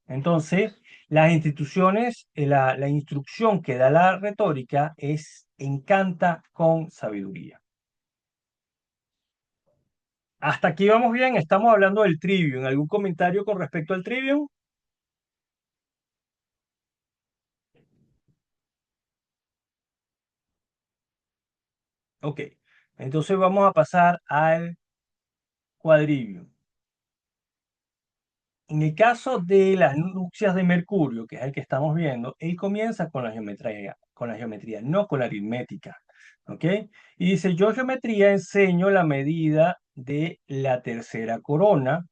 [SPEAKER 1] Entonces, las instituciones, la instrucción que da la retórica es encanta con sabiduría. Hasta aquí vamos bien, estamos hablando del trivium. ¿Algún comentario con respecto al trivium? Ok, entonces vamos a pasar al quadrivium. En el caso de las nupcias de Mercurio, que es el que estamos viendo, él comienza con la geometría, no con la aritmética. ¿Ok? Y dice, yo geometría enseño la medida de la tercera corona.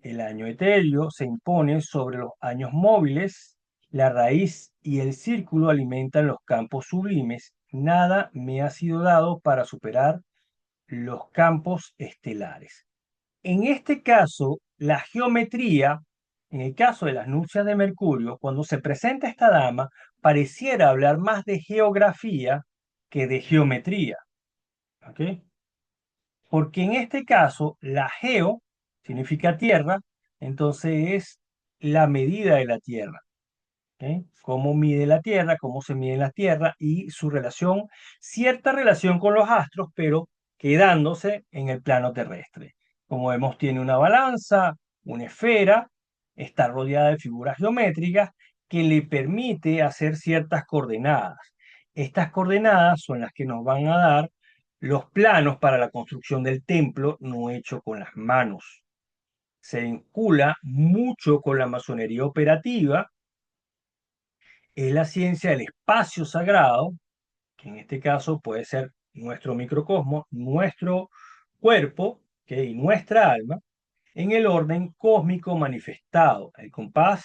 [SPEAKER 1] El año etéreo se impone sobre los años móviles. La raíz y el círculo alimentan los campos sublimes. Nada me ha sido dado para superar los campos estelares. En este caso, la geometría, en el caso de las nupcias de Mercurio, cuando se presenta esta dama, pareciera hablar más de geografía que de geometría. ¿Ok? Porque en este caso, la geo significa tierra, entonces es la medida de la tierra. ¿Ok? Cómo mide la Tierra, cómo se mide la Tierra y su relación, cierta relación con los astros, pero quedándose en el plano terrestre. Como vemos, tiene una balanza, una esfera, está rodeada de figuras geométricas que le permite hacer ciertas coordenadas. Estas coordenadas son las que nos van a dar los planos para la construcción del templo no hecho con las manos. Se vincula mucho con la masonería operativa, es la ciencia del espacio sagrado, que en este caso puede ser nuestro microcosmos, nuestro cuerpo, ¿ok? Y nuestra alma, en el orden cósmico manifestado. El compás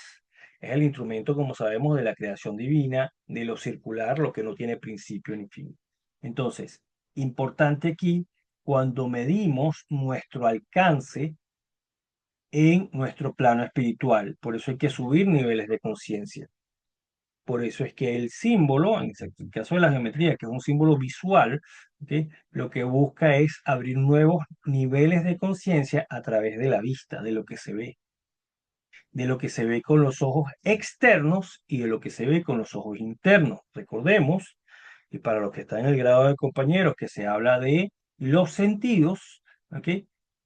[SPEAKER 1] es el instrumento, como sabemos, de la creación divina, de lo circular, lo que no tiene principio ni fin. Entonces, importante aquí, cuando medimos nuestro alcance en nuestro plano espiritual, por eso hay que subir niveles de conciencia. Por eso es que el símbolo, en el caso de la geometría, que es un símbolo visual, ¿ok? Lo que busca es abrir nuevos niveles de conciencia a través de la vista, de lo que se ve, de lo que se ve con los ojos externos y de lo que se ve con los ojos internos. Recordemos, y para los que están en el grado de compañeros, que se habla de los sentidos, ¿ok?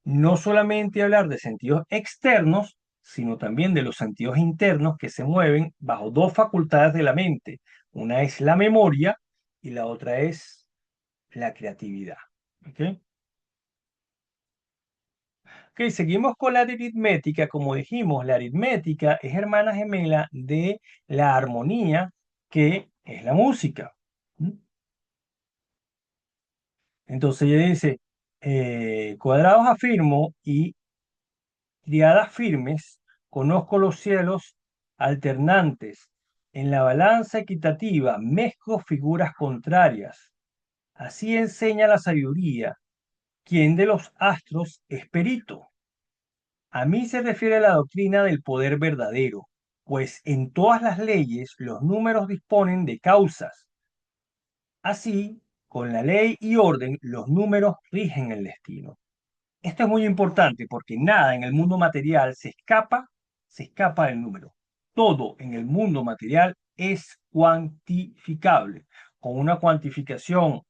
[SPEAKER 1] No solamente hablar de sentidos externos, sino también de los sentidos internos que se mueven bajo dos facultades de la mente. Una es la memoria y la otra es la creatividad. ¿Ok? Ok, seguimos con la aritmética. Como dijimos, la aritmética es hermana gemela de la armonía, que es la música. ¿Mm? Entonces ella dice, cuadrados afirmo y triadas firmes, conozco los cielos alternantes. En la balanza equitativa mezclo figuras contrarias. Así enseña la sabiduría. ¿Quién de los astros es perito? A mí se refiere a la doctrina del poder verdadero, pues en todas las leyes los números disponen de causas. Así, con la ley y orden, los números rigen el destino. Esto es muy importante porque nada en el mundo material se escapa del número. Todo en el mundo material es cuantificable, con una cuantificación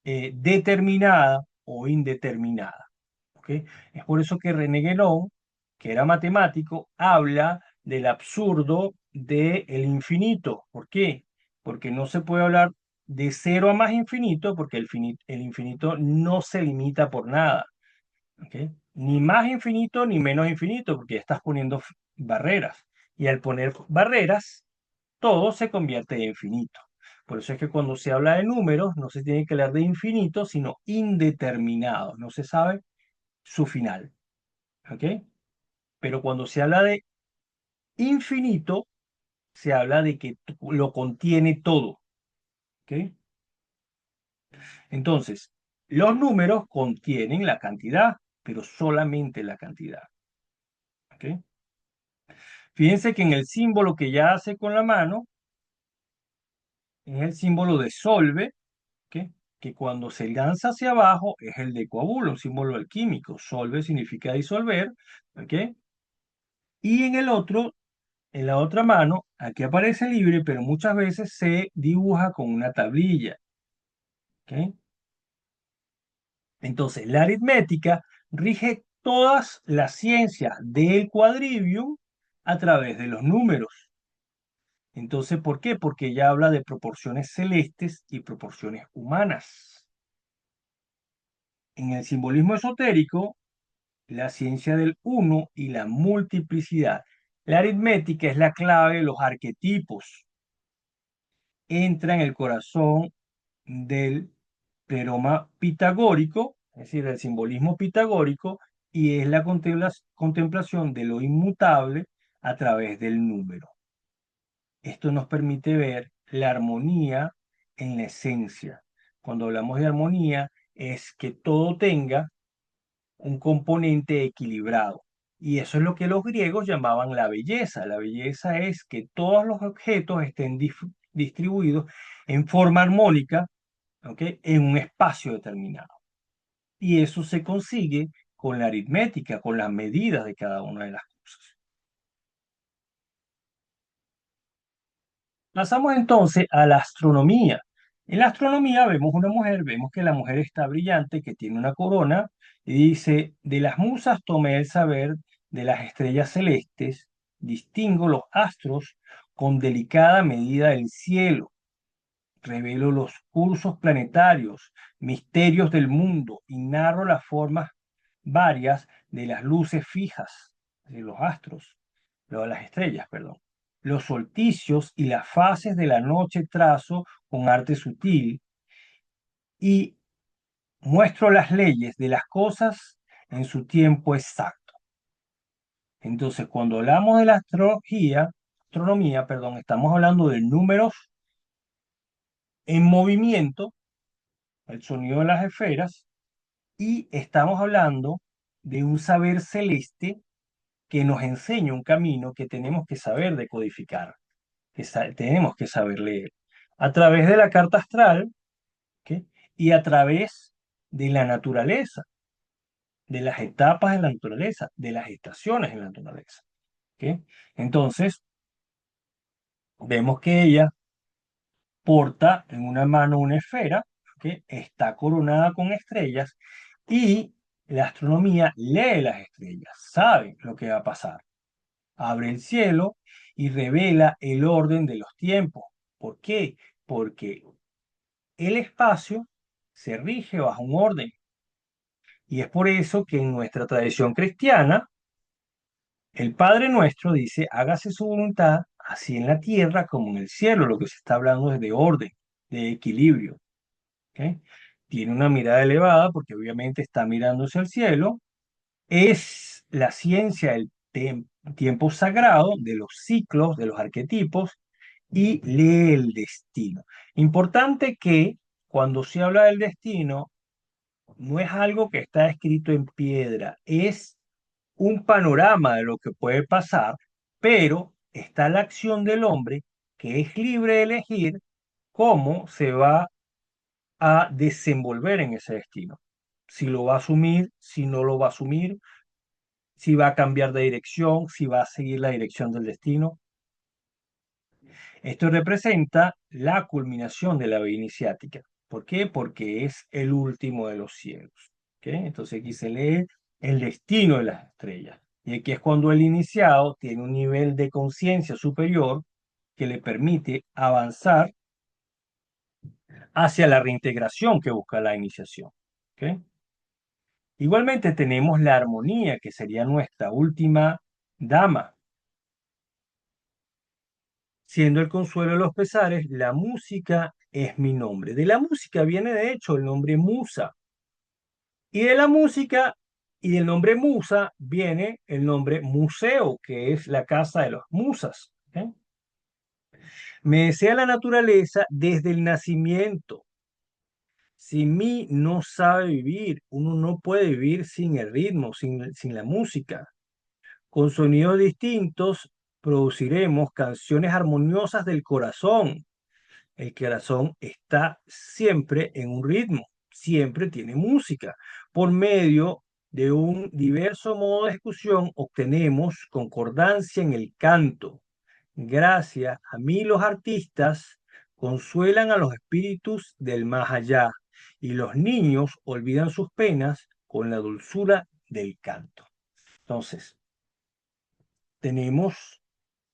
[SPEAKER 1] determinada o indeterminada. ¿Ok? Es por eso que René Guénon, que era matemático, habla del absurdo del infinito. ¿Por qué? Porque no se puede hablar de cero a más infinito, porque el infinito no se limita por nada. ¿Ok? Ni más infinito ni menos infinito, porque ya estás poniendo barreras. Y al poner barreras, todo se convierte en infinito. Por eso es que cuando se habla de números, no se tiene que hablar de infinito, sino indeterminado. No se sabe su final. ¿Ok? Pero cuando se habla de infinito, se habla de que lo contiene todo. ¿Ok? Entonces, los números contienen la cantidad, pero solamente la cantidad. ¿Ok? Fíjense que en el símbolo que ya hace con la mano, es el símbolo de solve, ¿ok? Que cuando se lanza hacia abajo es el de coágulo, un símbolo alquímico. Solve significa disolver, ¿ok? Y en el otro, en la otra mano, aquí aparece libre, pero muchas veces se dibuja con una tablilla, ¿ok? Entonces, la aritmética rige todas las ciencias del quadrivium a través de los números. Entonces, ¿por qué? Porque ella habla de proporciones celestes y proporciones humanas. En el simbolismo esotérico, la ciencia del uno y la multiplicidad. La aritmética es la clave de los arquetipos. Entra en el corazón del pleroma pitagórico, es decir, el simbolismo pitagórico, y es la contemplación de lo inmutable a través del número. Esto nos permite ver la armonía en la esencia. Cuando hablamos de armonía, es que todo tenga un componente equilibrado. Y eso es lo que los griegos llamaban la belleza. La belleza es que todos los objetos estén distribuidos en forma armónica, ¿ok? En un espacio determinado. Y eso se consigue con la aritmética, con las medidas de cada una de las cosas. Pasamos entonces a la astronomía. En la astronomía vemos una mujer, vemos que la mujer está brillante, que tiene una corona, y dice, de las musas tomé el saber de las estrellas celestes, distingo los astros con delicada medida del cielo, revelo los cursos planetarios, misterios del mundo, y narro las formas varias de las luces fijas, de los astros, de las estrellas, perdón. Los solsticios y las fases de la noche trazo con arte sutil y muestro las leyes de las cosas en su tiempo exacto. Entonces, cuando hablamos de la astronomía, perdón, estamos hablando de números en movimiento, el sonido de las esferas, y estamos hablando de un saber celeste que nos enseña un camino que tenemos que saber decodificar, que tenemos que saber leer, a través de la carta astral, ¿ok? Y a través de la naturaleza, de las etapas de la naturaleza, de las estaciones en la naturaleza, ¿ok? Entonces, vemos que ella porta en una mano una esfera, que está coronada con estrellas, y la astronomía lee las estrellas, sabe lo que va a pasar. Abre el cielo y revela el orden de los tiempos. ¿Por qué? Porque el espacio se rige bajo un orden. Y es por eso que en nuestra tradición cristiana, el Padre Nuestro dice, hágase su voluntad, así en la tierra como en el cielo. Lo que se está hablando es de orden, de equilibrio. ¿Ok? Tiene una mirada elevada porque obviamente está mirándose al cielo. Es la ciencia del tiempo sagrado, de los ciclos, de los arquetipos, y lee el destino. Importante que cuando se habla del destino, no es algo que está escrito en piedra, es un panorama de lo que puede pasar, pero está la acción del hombre que es libre de elegir cómo se va a desenvolver en ese destino. Si lo va a asumir, si no lo va a asumir, si va a cambiar de dirección, si va a seguir la dirección del destino. Esto representa la culminación de la vida iniciática. ¿Por qué? Porque es el último de los cielos. ¿Ok? Entonces aquí se lee el destino de las estrellas. Y aquí es cuando el iniciado tiene un nivel de conciencia superior que le permite avanzar hacia la reintegración que busca la iniciación. ¿Ok? Igualmente tenemos la armonía, que sería nuestra última dama. Siendo el consuelo de los pesares, la música es mi nombre. De la música viene de hecho el nombre musa. Y de la música y del nombre musa viene el nombre museo, que es la casa de las musas. ¿Ok? Me desea la naturaleza desde el nacimiento. Sin mí no sabe vivir. Uno no puede vivir sin el ritmo, sin la música. Con sonidos distintos produciremos canciones armoniosas del corazón. El corazón está siempre en un ritmo, siempre tiene música. Por medio de un diverso modo de ejecución obtenemos concordancia en el canto. Gracias a mí los artistas consuelan a los espíritus del más allá y los niños olvidan sus penas con la dulzura del canto. Entonces, tenemos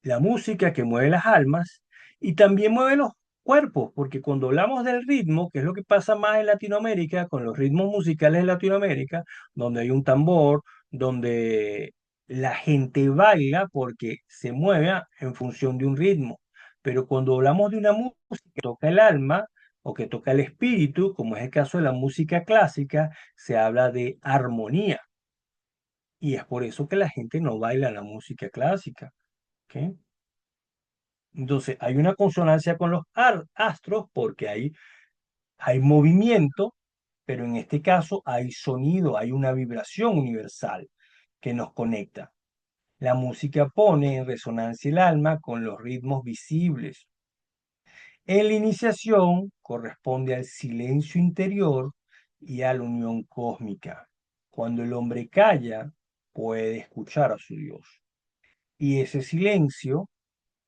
[SPEAKER 1] la música que mueve las almas y también mueve los cuerpos, porque cuando hablamos del ritmo, que es lo que pasa más en Latinoamérica, con los ritmos musicales de Latinoamérica, donde hay un tambor, donde la gente baila porque se mueve en función de un ritmo. Pero cuando hablamos de una música que toca el alma o que toca el espíritu, como es el caso de la música clásica, se habla de armonía. Y es por eso que la gente no baila la música clásica. ¿Ok? Entonces, hay una consonancia con los astros porque hay movimiento, pero en este caso hay sonido, hay una vibración universal que nos conecta. La música pone en resonancia el alma con los ritmos visibles En la iniciación corresponde al silencio interior y a la unión cósmica. Cuando el hombre calla, puede escuchar a su Dios. Y ese silencio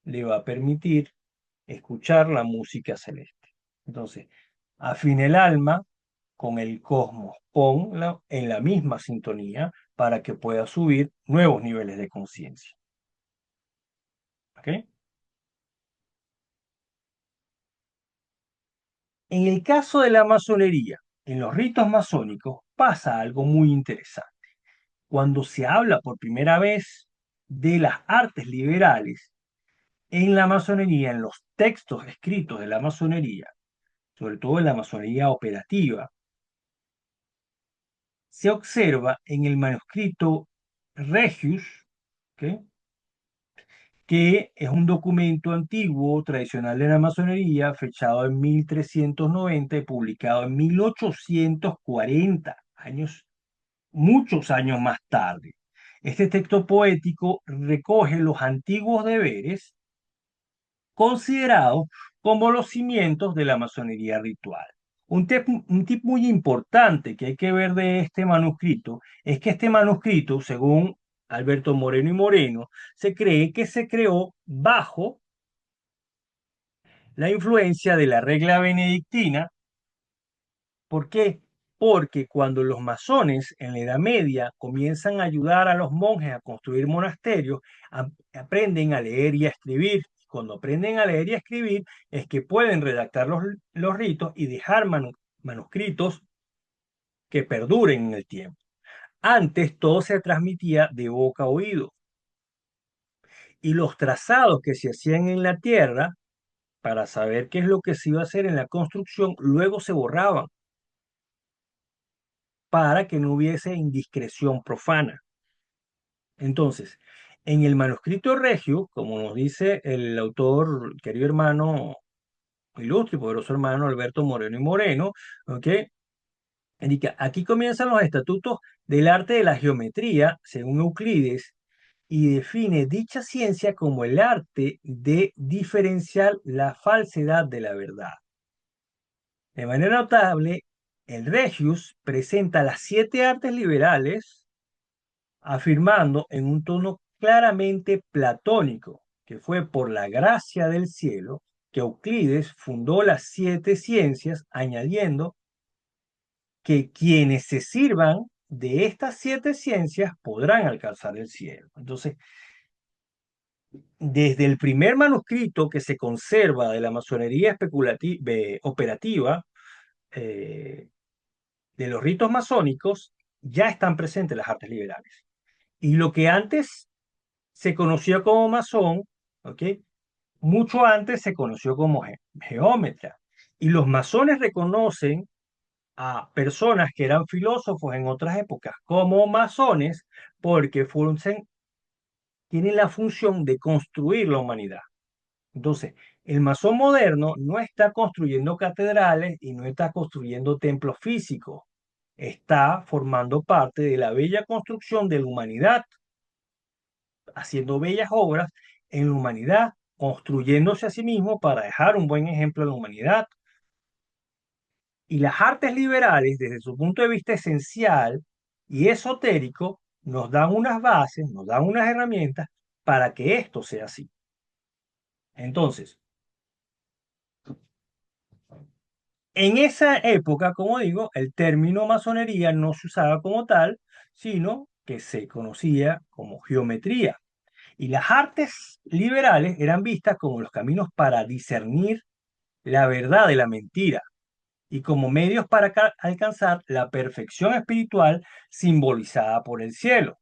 [SPEAKER 1] le va a permitir escuchar la música celeste. Entonces, afina el alma con el cosmos, ponla en la misma sintonía para que pueda subir nuevos niveles de conciencia. ¿Ok? En el caso de la masonería, en los ritos masónicos pasa algo muy interesante. Cuando se habla por primera vez de las artes liberales, en la masonería, en los textos escritos de la masonería, sobre todo en la masonería operativa, se observa en el manuscrito Regius, ¿ok?, que es un documento antiguo, tradicional de la masonería, fechado en 1390 y publicado en 1840, muchos años más tarde. Este texto poético recoge los antiguos deberes considerados como los cimientos de la masonería ritual. Un tip muy importante que hay que ver de este manuscrito es que este manuscrito, según Alberto Moreno y Moreno, se cree que se creó bajo la influencia de la regla benedictina. ¿Por qué? Porque cuando los masones en la Edad Media comienzan a ayudar a los monjes a construir monasterios, aprenden a leer y a escribir. Cuando aprenden a leer y a escribir es que pueden redactar los ritos y dejar manuscritos que perduren en el tiempo. Antes todo se transmitía de boca a oído y los trazados que se hacían en la tierra para saber qué es lo que se iba a hacer en la construcción luego se borraban para que no hubiese indiscreción profana. Entonces, en el manuscrito regio, como nos dice el autor, querido hermano, ilustre y poderoso hermano Alberto Moreno y Moreno, ¿ok?, indica, aquí comienzan los estatutos del arte de la geometría, según Euclides, y define dicha ciencia como el arte de diferenciar la falsedad de la verdad. De manera notable, el Regius presenta las 7 artes liberales, afirmando en un tono claramente platónico que fue por la gracia del cielo que Euclides fundó las 7 ciencias, añadiendo que quienes se sirvan de estas 7 ciencias podrán alcanzar el cielo. Entonces, desde el primer manuscrito que se conserva de la masonería operativa, eh, de los ritos masónicos, ya están presentes las artes liberales. Y lo que antes se conoció como masón, ¿ok?, mucho antes se conoció como geómetra. Y los masones reconocen a personas que eran filósofos en otras épocas como masones porque tienen la función de construir la humanidad. Entonces, el masón moderno no está construyendo catedrales y no está construyendo templos físicos. Está formando parte de la bella construcción de la humanidad, haciendo bellas obras en la humanidad, construyéndose a sí mismo para dejar un buen ejemplo a la humanidad. Y las artes liberales, desde su punto de vista esencial y esotérico, nos dan unas bases, nos dan unas herramientas para que esto sea así. Entonces, en esa época, como digo, el término masonería no se usaba como tal, sino que se conocía como geometría. Y las artes liberales eran vistas como los caminos para discernir la verdad de la mentira y como medios para alcanzar la perfección espiritual simbolizada por el cielo.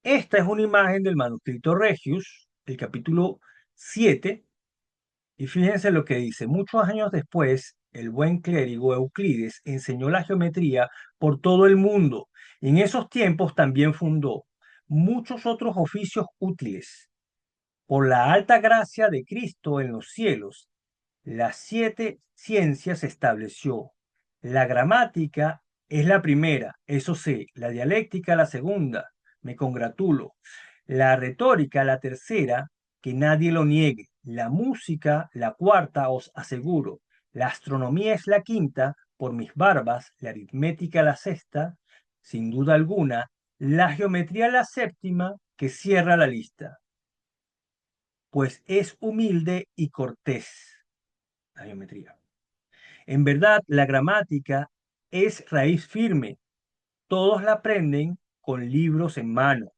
[SPEAKER 1] Esta es una imagen del manuscrito Regius, el capítulo 7, y fíjense lo que dice. Muchos años después, el buen clérigo Euclides enseñó la geometría por todo el mundo. En esos tiempos también fundó muchos otros oficios útiles. Por la alta gracia de Cristo en los cielos, las 7 ciencias estableció. La gramática es la primera, eso sí, la dialéctica la segunda, me congratulo. La retórica la tercera, que nadie lo niegue. La música, la cuarta, os aseguro. La astronomía es la quinta, por mis barbas, la aritmética la sexta, sin duda alguna, la geometría la séptima, que cierra la lista, pues es humilde y cortés la geometría. En verdad, la gramática es raíz firme. Todos la aprenden con libros en mano,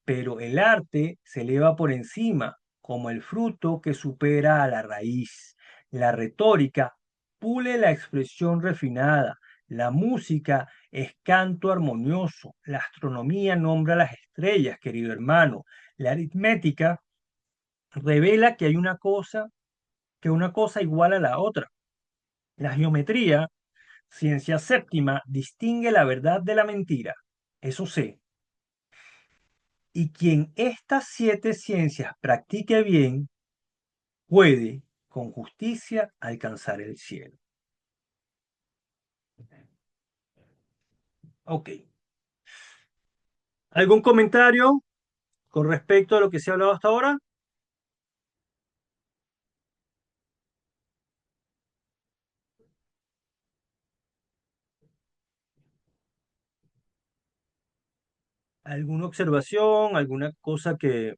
[SPEAKER 1] pero el arte se eleva por encima, como el fruto que supera a la raíz. La retórica pule la expresión refinada. La música es canto armonioso. La astronomía nombra las estrellas, querido hermano. La aritmética revela que hay una cosa igual a la otra. La geometría, ciencia séptima, distingue la verdad de la mentira. Eso sé. Y quien estas 7 ciencias practique bien, puede con justicia alcanzar el cielo. Ok. ¿Algún comentario con respecto a lo que se ha hablado hasta ahora? ¿Alguna observación? ¿Alguna cosa que,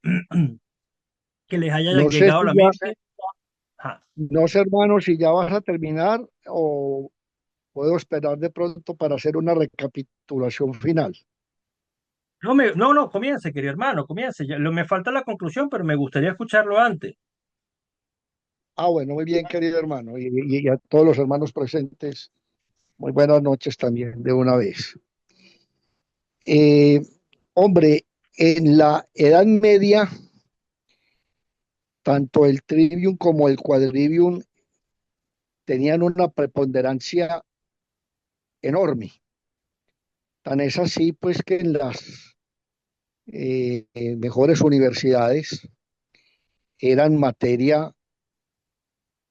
[SPEAKER 1] que les haya
[SPEAKER 4] No sé
[SPEAKER 1] llegado a
[SPEAKER 4] si
[SPEAKER 1] la
[SPEAKER 4] ya,
[SPEAKER 1] mente? Ajá.
[SPEAKER 4] no sé, hermano, si ya vas a terminar o puedo esperar de pronto para hacer una recapitulación final.
[SPEAKER 1] No, comience, querido hermano, comience. Me falta la conclusión, pero me gustaría escucharlo antes.
[SPEAKER 4] Ah, bueno, muy bien, querido hermano, y a todos los hermanos presentes, muy buenas noches también de una vez. Eh, Hombre, en la Edad Media, tanto el trivium como el quadrivium tenían una preponderancia enorme. Tan es así, pues, que en las mejores universidades eran materia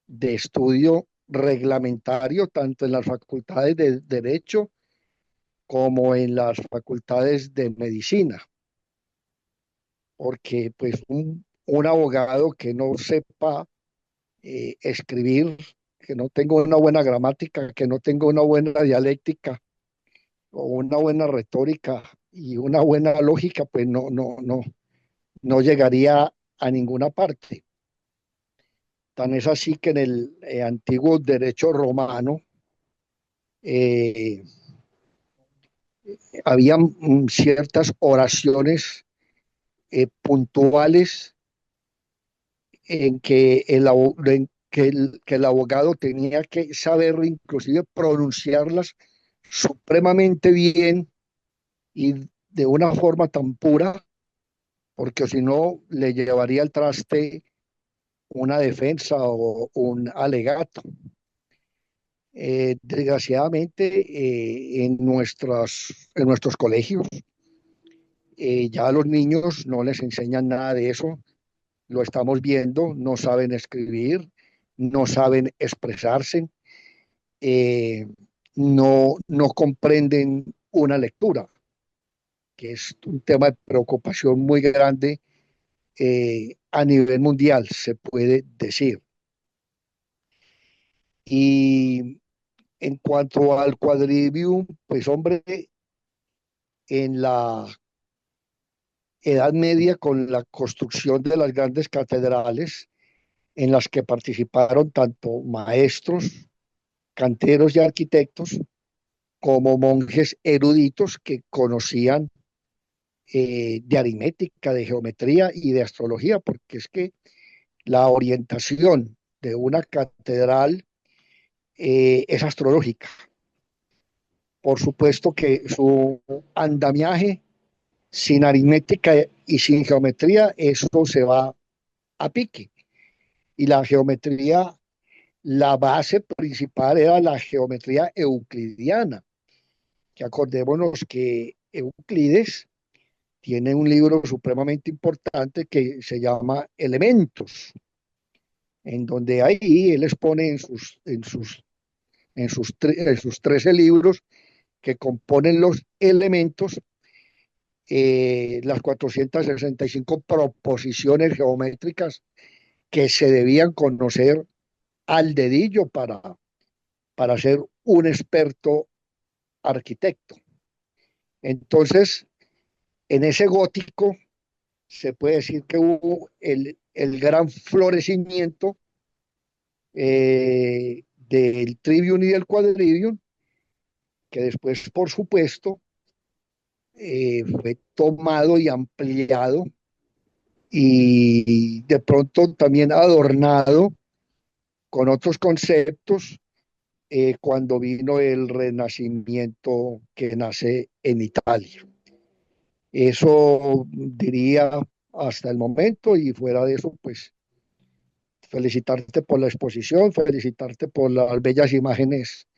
[SPEAKER 4] de estudio reglamentario, tanto en las facultades de Derecho como en las facultades de Medicina, porque pues un abogado que no sepa escribir, que no tenga una buena gramática, que no tenga una buena dialéctica o una buena retórica y una buena lógica, pues no llegaría a ninguna parte. Tan es así que en el antiguo derecho romano eh, había ciertas oraciones puntuales que el abogado tenía que saber inclusive pronunciarlas supremamente bien y de una forma tan pura, porque si no le llevaría al traste una defensa o un alegato. Desgraciadamente, en nuestros colegios, ya a los niños no les enseñan nada de eso, lo estamos viendo, no saben escribir, no saben expresarse, eh, no comprenden una lectura, que es un tema de preocupación muy grande a nivel mundial, se puede decir. Y en cuanto al quadrivium, pues hombre, en la Edad Media, con la construcción de las grandes catedrales, en las que participaron tanto maestros, canteros y arquitectos, como monjes eruditos que conocían de aritmética, de geometría y de astrología, porque es que la orientación de una catedral es astrológica. Por supuesto que su andamiaje sin aritmética y sin geometría, eso se va a pique. Y la geometría, la base principal era la geometría euclidiana, que acordémonos que Euclides tiene un libro supremamente importante que se llama Elementos, en donde ahí él expone en sus 13 libros que componen los elementos, las 465 proposiciones geométricas que se debían conocer al dedillo para ser un experto arquitecto. Entonces, en ese gótico se puede decir que hubo el gran florecimiento del trivium y del quadrivium, que después, por supuesto, fue tomado y ampliado y de pronto también adornado con otros conceptos cuando vino el Renacimiento que nace en Italia. Eso diría hasta el momento y fuera de eso, pues felicitarte por la exposición, felicitarte por las bellas imágenes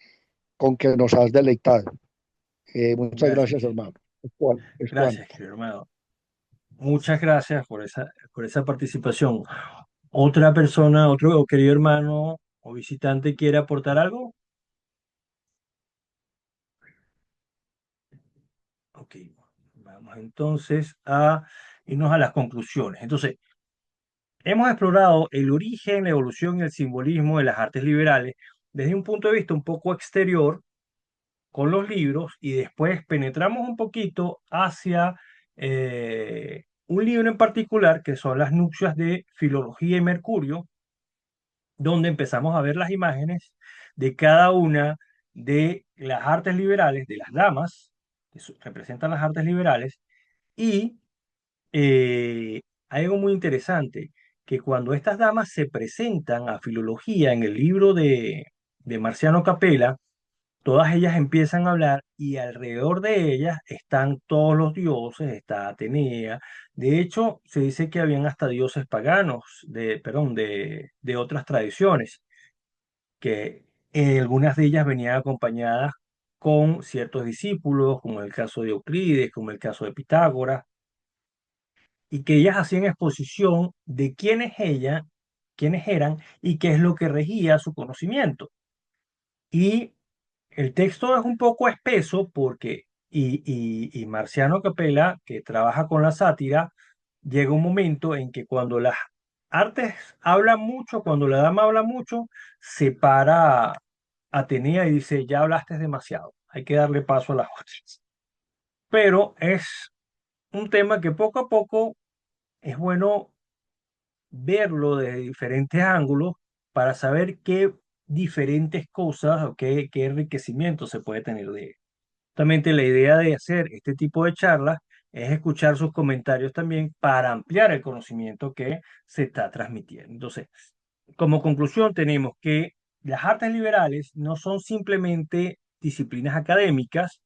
[SPEAKER 4] con que nos has deleitado. Muchas
[SPEAKER 1] Gracias,
[SPEAKER 4] gracias,
[SPEAKER 1] querido.
[SPEAKER 4] hermano. Es
[SPEAKER 1] Gracias,
[SPEAKER 4] cuanto.
[SPEAKER 1] querido hermano. Muchas gracias por esa participación. ¿Otra persona, otro querido hermano o visitante quiere aportar algo? Ok, vamos entonces a irnos a las conclusiones. Entonces, hemos explorado el origen, la evolución y el simbolismo de las artes liberales desde un punto de vista un poco exterior con los libros y después penetramos un poquito hacia un libro en particular que son las nupcias de Filología y Mercurio, donde empezamos a ver las imágenes de cada una de las artes liberales, de las damas, que representan las artes liberales, y hay algo muy interesante, que cuando estas damas se presentan a Filología en el libro de Marciano Capella, todas ellas empiezan a hablar y alrededor de ellas están todos los dioses, está Atenea. De hecho, se dice que habían hasta dioses paganos, perdón, de otras tradiciones, que algunas de ellas venían acompañadas con ciertos discípulos, como el caso de Euclides, como el caso de Pitágoras, y que ellas hacían exposición de quiénes eran y qué es lo que regía su conocimiento. Y el texto es un poco espeso porque, y Marciano Capella, que trabaja con la sátira, llega un momento en que cuando las artes hablan mucho, cuando la dama habla mucho, se para Atenea y dice, ya hablaste demasiado, hay que darle paso a las otras. Pero es un tema que poco a poco es bueno verlo desde diferentes ángulos para saber qué diferentes cosas o qué enriquecimiento se puede tener de él. Justamente la idea de hacer este tipo de charlas es escuchar sus comentarios también para ampliar el conocimiento que se está transmitiendo. Entonces, como conclusión tenemos que las artes liberales no son simplemente disciplinas académicas,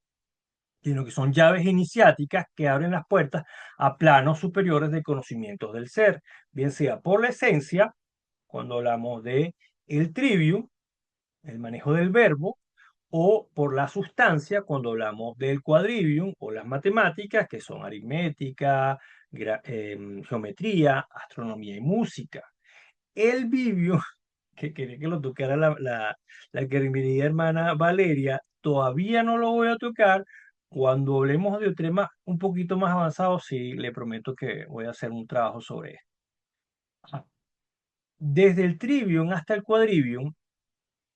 [SPEAKER 1] sino que son llaves iniciáticas que abren las puertas a planos superiores de conocimientos del ser, bien sea por la esencia, cuando hablamos de el trivium, el manejo del verbo, o por la sustancia, cuando hablamos del quadrivium o las matemáticas, que son aritmética, geometría, astronomía y música. El vivio, que quería que lo tocara la querida hermana Valeria, todavía no lo voy a tocar. Cuando hablemos de temas un poquito más avanzados, sí, le prometo que voy a hacer un trabajo sobre esto. Ajá. Desde el trivium hasta el quadrivium,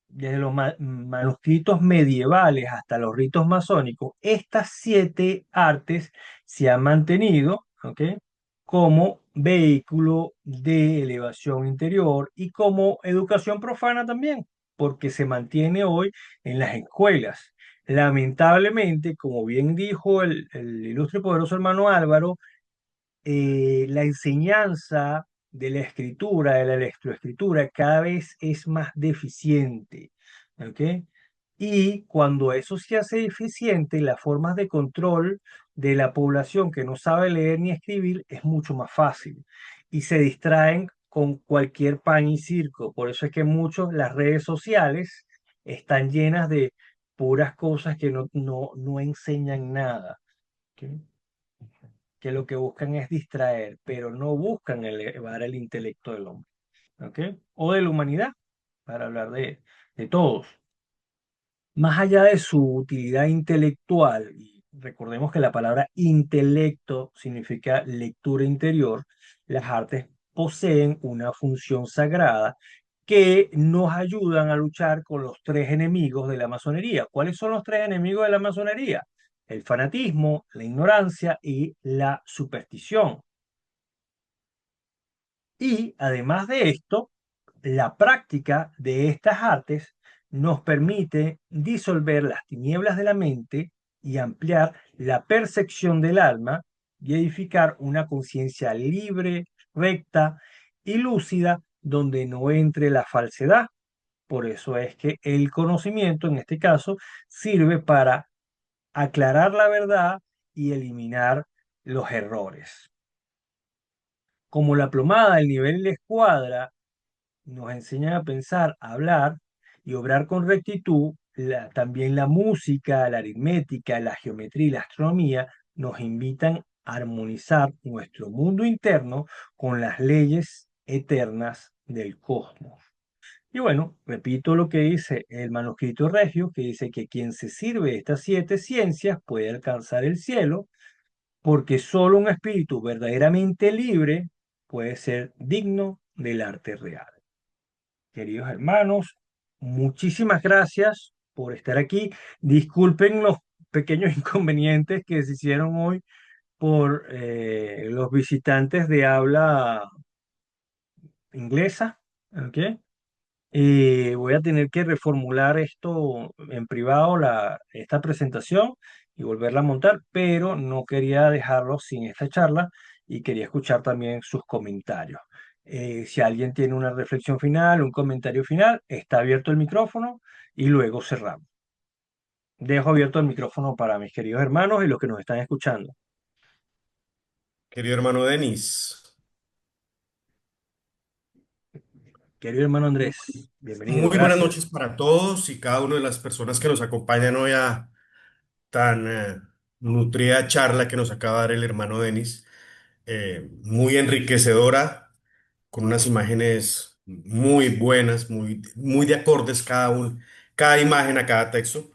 [SPEAKER 1] desde los manuscritos medievales hasta los ritos masónicos, estas 7 artes se han mantenido, ¿ok?, como vehículo de elevación interior y como educación profana también, porque se mantiene hoy en las escuelas. Lamentablemente, como bien dijo el ilustre y poderoso hermano Álvaro, la enseñanza de la escritura, de la lectoescritura, cada vez es más deficiente. ¿Ok? Y cuando eso se hace deficiente, las formas de control de la población que no sabe leer ni escribir es mucho más fácil. Y se distraen con cualquier pan y circo. Por eso es que muchos, las redes sociales están llenas de puras cosas que no enseñan nada. ¿Ok? Que lo que buscan es distraer, pero no buscan elevar el intelecto del hombre, ¿ok? O de la humanidad, para hablar de todos. Más allá de su utilidad intelectual, y recordemos que la palabra intelecto significa lectura interior, las artes poseen una función sagrada que nos ayudan a luchar con los tres enemigos de la masonería. ¿Cuáles son los tres enemigos de la masonería? El fanatismo, la ignorancia y la superstición. Y además de esto, la práctica de estas artes nos permite disolver las tinieblas de la mente y ampliar la percepción del alma y edificar una conciencia libre, recta y lúcida donde no entre la falsedad. Por eso es que el conocimiento, en este caso, sirve para aclarar la verdad y eliminar los errores. Como la plomada, el nivel y la escuadra nos enseñan a pensar, a hablar y obrar con rectitud, también la música, la aritmética, la geometría y la astronomía nos invitan a armonizar nuestro mundo interno con las leyes eternas del cosmos. Y bueno, repito lo que dice el manuscrito regio, que dice que quien se sirve de estas 7 ciencias puede alcanzar el cielo, porque solo un espíritu verdaderamente libre puede ser digno del arte real. Queridos hermanos, muchísimas gracias por estar aquí. Disculpen los pequeños inconvenientes que se hicieron hoy por los visitantes de habla inglesa, ¿ok? Voy a tener que reformular esto en privado, esta presentación y volverla a montar, pero no quería dejarlo sin esta charla y quería escuchar también sus comentarios. Si alguien tiene una reflexión final, un comentario final, está abierto el micrófono y luego cerramos. Dejo abierto el micrófono para mis queridos hermanos y los que nos están escuchando.
[SPEAKER 5] Querido hermano Denis,
[SPEAKER 1] Querido hermano Andrés, bienvenido,
[SPEAKER 5] muy buenas
[SPEAKER 1] gracias.
[SPEAKER 5] noches para todos y cada una de las personas que nos acompañan hoy a tan nutrida charla que nos acaba de dar el hermano Denis, muy enriquecedora, con unas imágenes muy buenas, muy de acordes cada imagen a cada texto.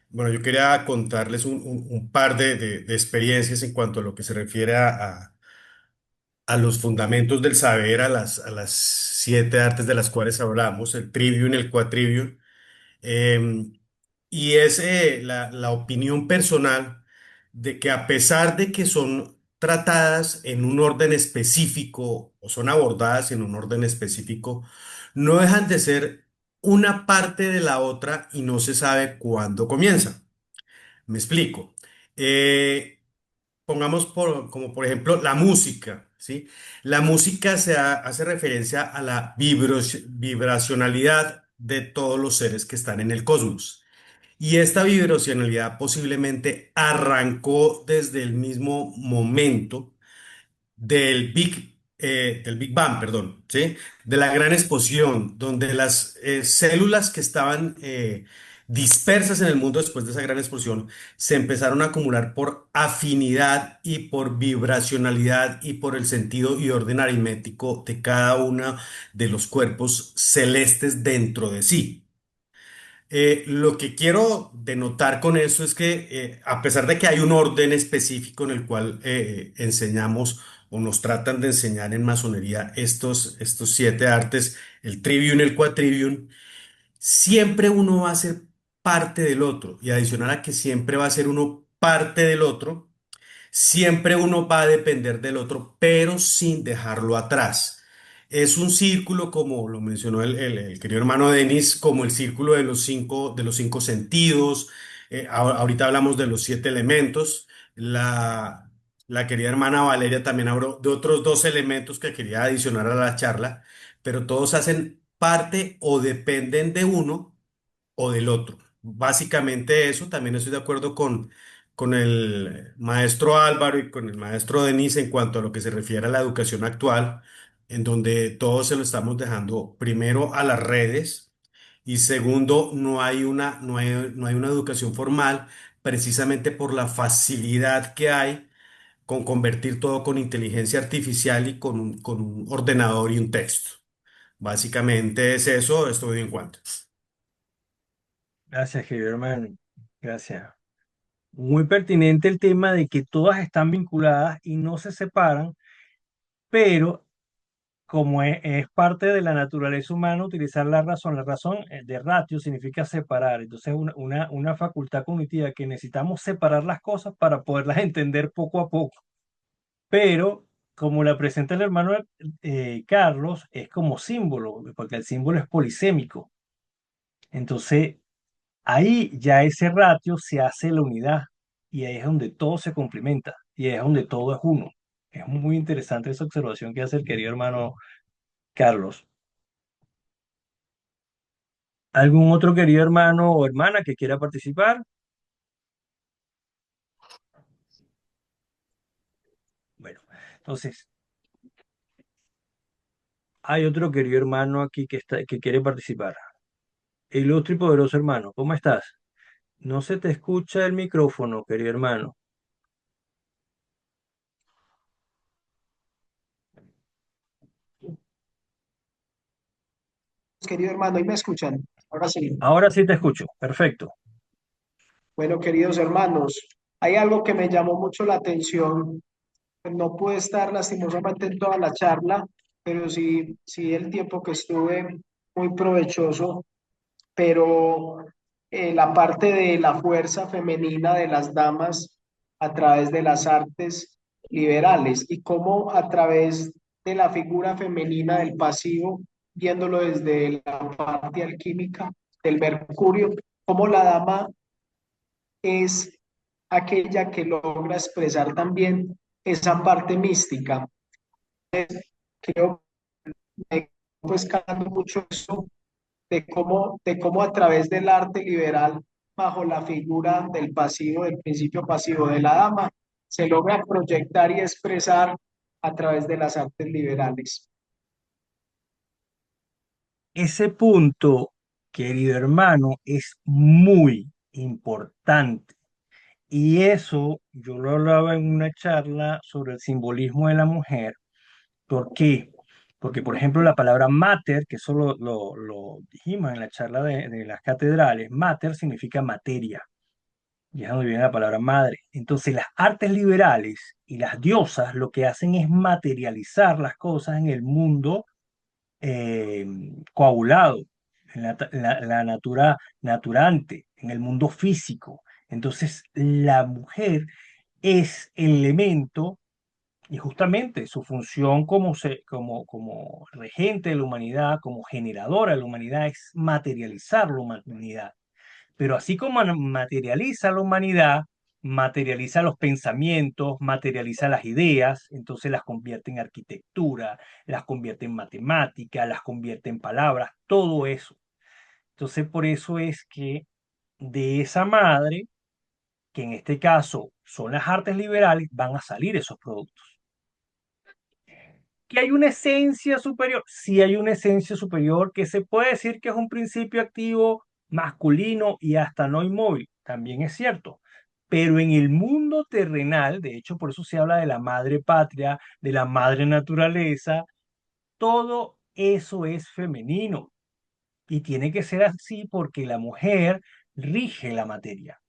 [SPEAKER 5] Bueno, yo quería contarles un par de experiencias en cuanto a lo que se refiere a los fundamentos del saber, a las 7 artes de las cuales hablamos, el trivium, el quadrivium, eh, y es la opinión personal de que a pesar de que son tratadas en un orden específico o son abordadas en un orden específico, no dejan de ser una parte de la otra y no se sabe cuándo comienza. Me explico. Eh, Pongamos como por ejemplo la música, ¿sí? La música hace referencia a la vibracionalidad de todos los seres que están en el cosmos. Y esta vibracionalidad posiblemente arrancó desde el mismo momento del Big Bang, perdón, ¿sí? De la gran explosión, donde las células que estaban dispersas en el mundo después de esa gran explosión se empezaron a acumular por afinidad y por vibracionalidad y por el sentido y orden aritmético de cada uno de los cuerpos celestes dentro de sí. Lo que quiero denotar con eso es que a pesar de que hay un orden específico en el cual enseñamos o nos tratan de enseñar en masonería estos 7 artes, el trivium, el quadrivium, siempre uno va a ser parte del otro y adicional a que siempre va a ser uno parte del otro. Siempre uno va a depender del otro, pero sin dejarlo atrás. Es un círculo, como lo mencionó el querido hermano Denis, como el círculo de los cinco sentidos. Ahorita hablamos de los 7 elementos. La querida hermana Valeria también habló de otros 2 elementos que quería adicionar a la charla, pero todos hacen parte o dependen de uno o del otro. Básicamente eso, también estoy de acuerdo con el maestro Álvaro y con el maestro Denis en cuanto a lo que se refiere a la educación actual, en donde todo se lo estamos dejando primero a las redes y segundo, no hay una educación formal precisamente por la facilidad que hay con convertir todo con inteligencia artificial y con un ordenador y un texto. Básicamente es eso, estoy en cuanto.
[SPEAKER 1] Gracias, querido hermano. Gracias. Muy pertinente el tema de que todas están vinculadas y no se separan, pero como es parte de la naturaleza humana utilizar la razón de ratio significa separar. Entonces, una facultad cognitiva que necesitamos separar las cosas para poderlas entender poco a poco. Pero, como la presenta el hermano Carlos, es como símbolo, porque el símbolo es polisémico. Entonces, ahí ya ese ratio se hace la unidad y ahí es donde todo se complementa y ahí es donde todo es uno. Es muy interesante esa observación que hace el querido hermano Carlos. ¿Algún otro querido hermano o hermana que quiera participar? Bueno, entonces, hay otro querido hermano aquí que quiere participar. Ilustre y poderoso hermano, ¿cómo estás? No se te escucha el micrófono, querido hermano.
[SPEAKER 6] Querido hermano, ¿y me escuchan? Ahora sí.
[SPEAKER 1] Ahora sí te escucho. Perfecto.
[SPEAKER 6] Bueno, queridos hermanos, hay algo que me llamó mucho la atención. No pude estar lastimosamente en toda la charla, pero sí el tiempo que estuve muy provechoso, pero la parte de la fuerza femenina de las damas a través de las artes liberales y cómo a través de la figura femenina del pasivo, viéndolo desde la parte alquímica del mercurio, cómo la dama es aquella que logra expresar también esa parte mística. Creo que pues calando mucho eso de cómo a través del arte liberal, bajo la figura del pasivo, del principio pasivo de la dama, se logra proyectar y expresar a través de las artes liberales.
[SPEAKER 1] Ese punto, querido hermano, es muy importante. Y eso yo lo hablaba en una charla sobre el simbolismo de la mujer. ¿Por qué? Porque, por ejemplo, la palabra mater, que eso lo dijimos en la charla de las catedrales, mater significa materia. Y es donde viene la palabra madre. Entonces, las artes liberales y las diosas lo que hacen es materializar las cosas en el mundo eh, coagulado, en la natura naturante, en el mundo físico. Entonces, la mujer es el elemento y justamente su función como regente de la humanidad, como generadora de la humanidad, es materializar la humanidad. Pero así como materializa la humanidad, materializa los pensamientos, materializa las ideas, entonces las convierte en arquitectura, las convierte en matemática, las convierte en palabras, todo eso. Entonces por eso es que de esa madre, que en este caso son las artes liberales, van a salir esos productos. ¿Que hay una esencia superior? Sí hay una esencia superior que se puede decir que es un principio activo masculino y hasta no inmóvil, también es cierto. Pero en el mundo terrenal, de hecho por eso se habla de la madre patria, de la madre naturaleza, todo eso es femenino y tiene que ser así porque la mujer rige la materia,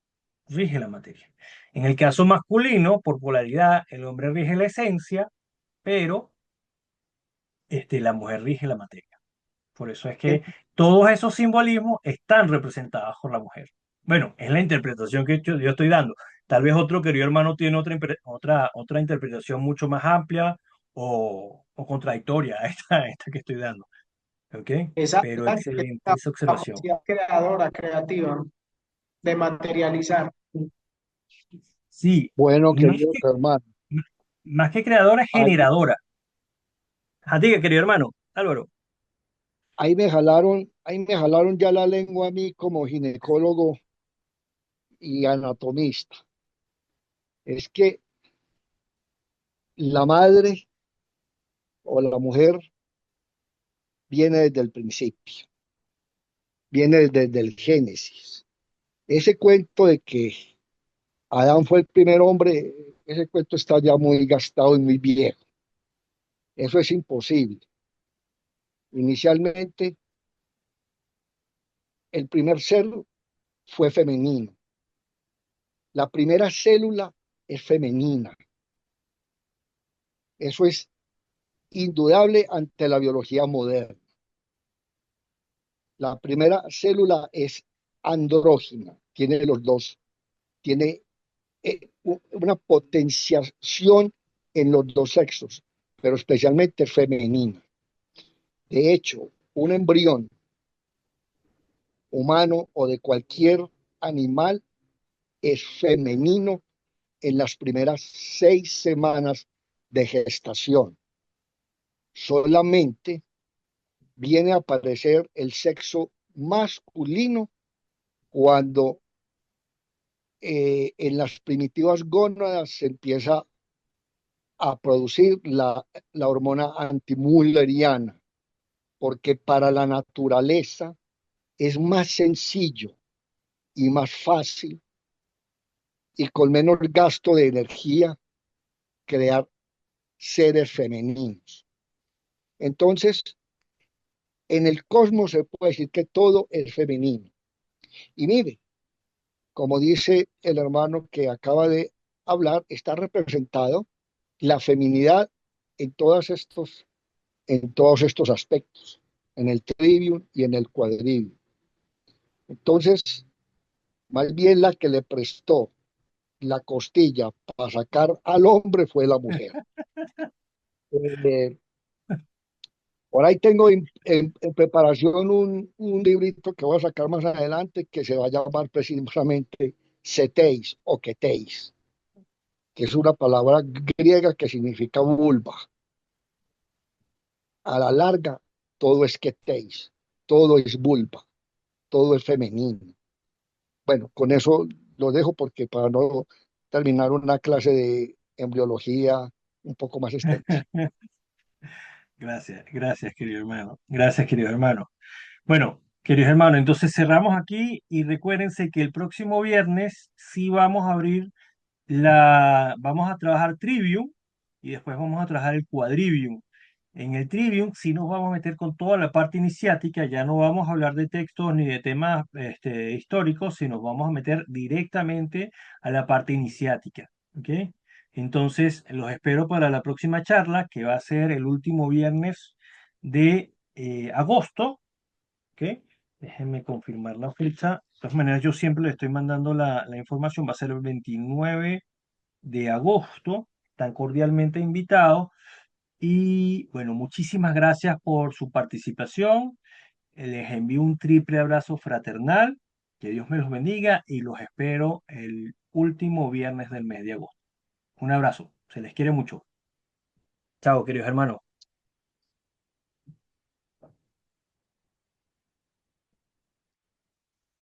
[SPEAKER 1] rige la materia. En el caso masculino, por polaridad, el hombre rige la esencia, pero la mujer rige la materia. Por eso es que todos esos simbolismos están representados por la mujer. Bueno, es la interpretación que yo estoy dando. Tal vez otro querido hermano tiene otra interpretación mucho más amplia o contradictoria a esta que estoy dando. ¿Ok?
[SPEAKER 6] Esa,
[SPEAKER 1] Pero
[SPEAKER 6] esa
[SPEAKER 1] excelente esa observación.
[SPEAKER 6] capacidad creadora, creativa, de materializar.
[SPEAKER 1] Sí,
[SPEAKER 4] Bueno,
[SPEAKER 1] más
[SPEAKER 4] queridos
[SPEAKER 1] que,
[SPEAKER 4] hermanos,
[SPEAKER 1] más que creadora,
[SPEAKER 4] ahí,
[SPEAKER 1] generadora. Diga, querido hermano, Álvaro.
[SPEAKER 4] ahí me jalaron ya la lengua a mí como ginecólogo y anatomista. Es que la madre o la mujer viene desde el principio, viene desde el Génesis. Ese cuento de que Adán fue el primer hombre, ese cuento está ya muy gastado y muy viejo. Eso es imposible. Inicialmente, el primer ser fue femenino. La primera célula es femenina. Eso es indudable ante la biología moderna. La primera célula es andrógina, tiene los dos, tiene una potenciación en los dos sexos, pero especialmente femenina. De hecho, un embrión humano o de cualquier animal es femenino en las primeras 6 semanas de gestación. Solamente viene a aparecer el sexo masculino cuando en las primitivas gónadas se empieza a producir la hormona antimulleriana, porque para la naturaleza es más sencillo y más fácil y con menos gasto de energía crear seres femeninos. Entonces, en el cosmos se puede decir que todo es femenino. Y mire, como dice el hermano que acaba de hablar, está representado la feminidad en en todos estos aspectos, en el trivium y en el quadrivium. Entonces, más bien la que le prestó la costilla para sacar al hombre fue la mujer. Eh, por ahí tengo en preparación un librito que voy a sacar más adelante que se va a llamar precisamente seteis o keteis, que es una palabra griega que significa vulva. A la larga, todo es keteis, todo es vulva, todo es femenino. Bueno, con eso lo dejo porque para no terminar una clase de embriología un poco más extensa.
[SPEAKER 1] Gracias, gracias, querido hermano. Gracias, querido hermano. Bueno, queridos hermanos, entonces cerramos aquí y recuérdense que el próximo viernes sí vamos a abrir vamos a trabajar Trivium y después vamos a trabajar el Quadrivium. En el Trivium sí nos vamos a meter con toda la parte iniciática, ya no vamos a hablar de textos ni de temas históricos, sino vamos a meter directamente a la parte iniciática, ¿ok? Entonces, los espero para la próxima charla, que va a ser el último viernes de agosto, ¿ok? Déjenme confirmar la fecha. De todas maneras, yo siempre le estoy mandando la información, va a ser el 29 de agosto. Están cordialmente invitados. Y bueno, muchísimas gracias por su participación. Les envío un triple abrazo fraternal. Que Dios me los bendiga y los espero el último viernes del mes de agosto. Un abrazo. Se les quiere mucho. Chao, queridos hermanos.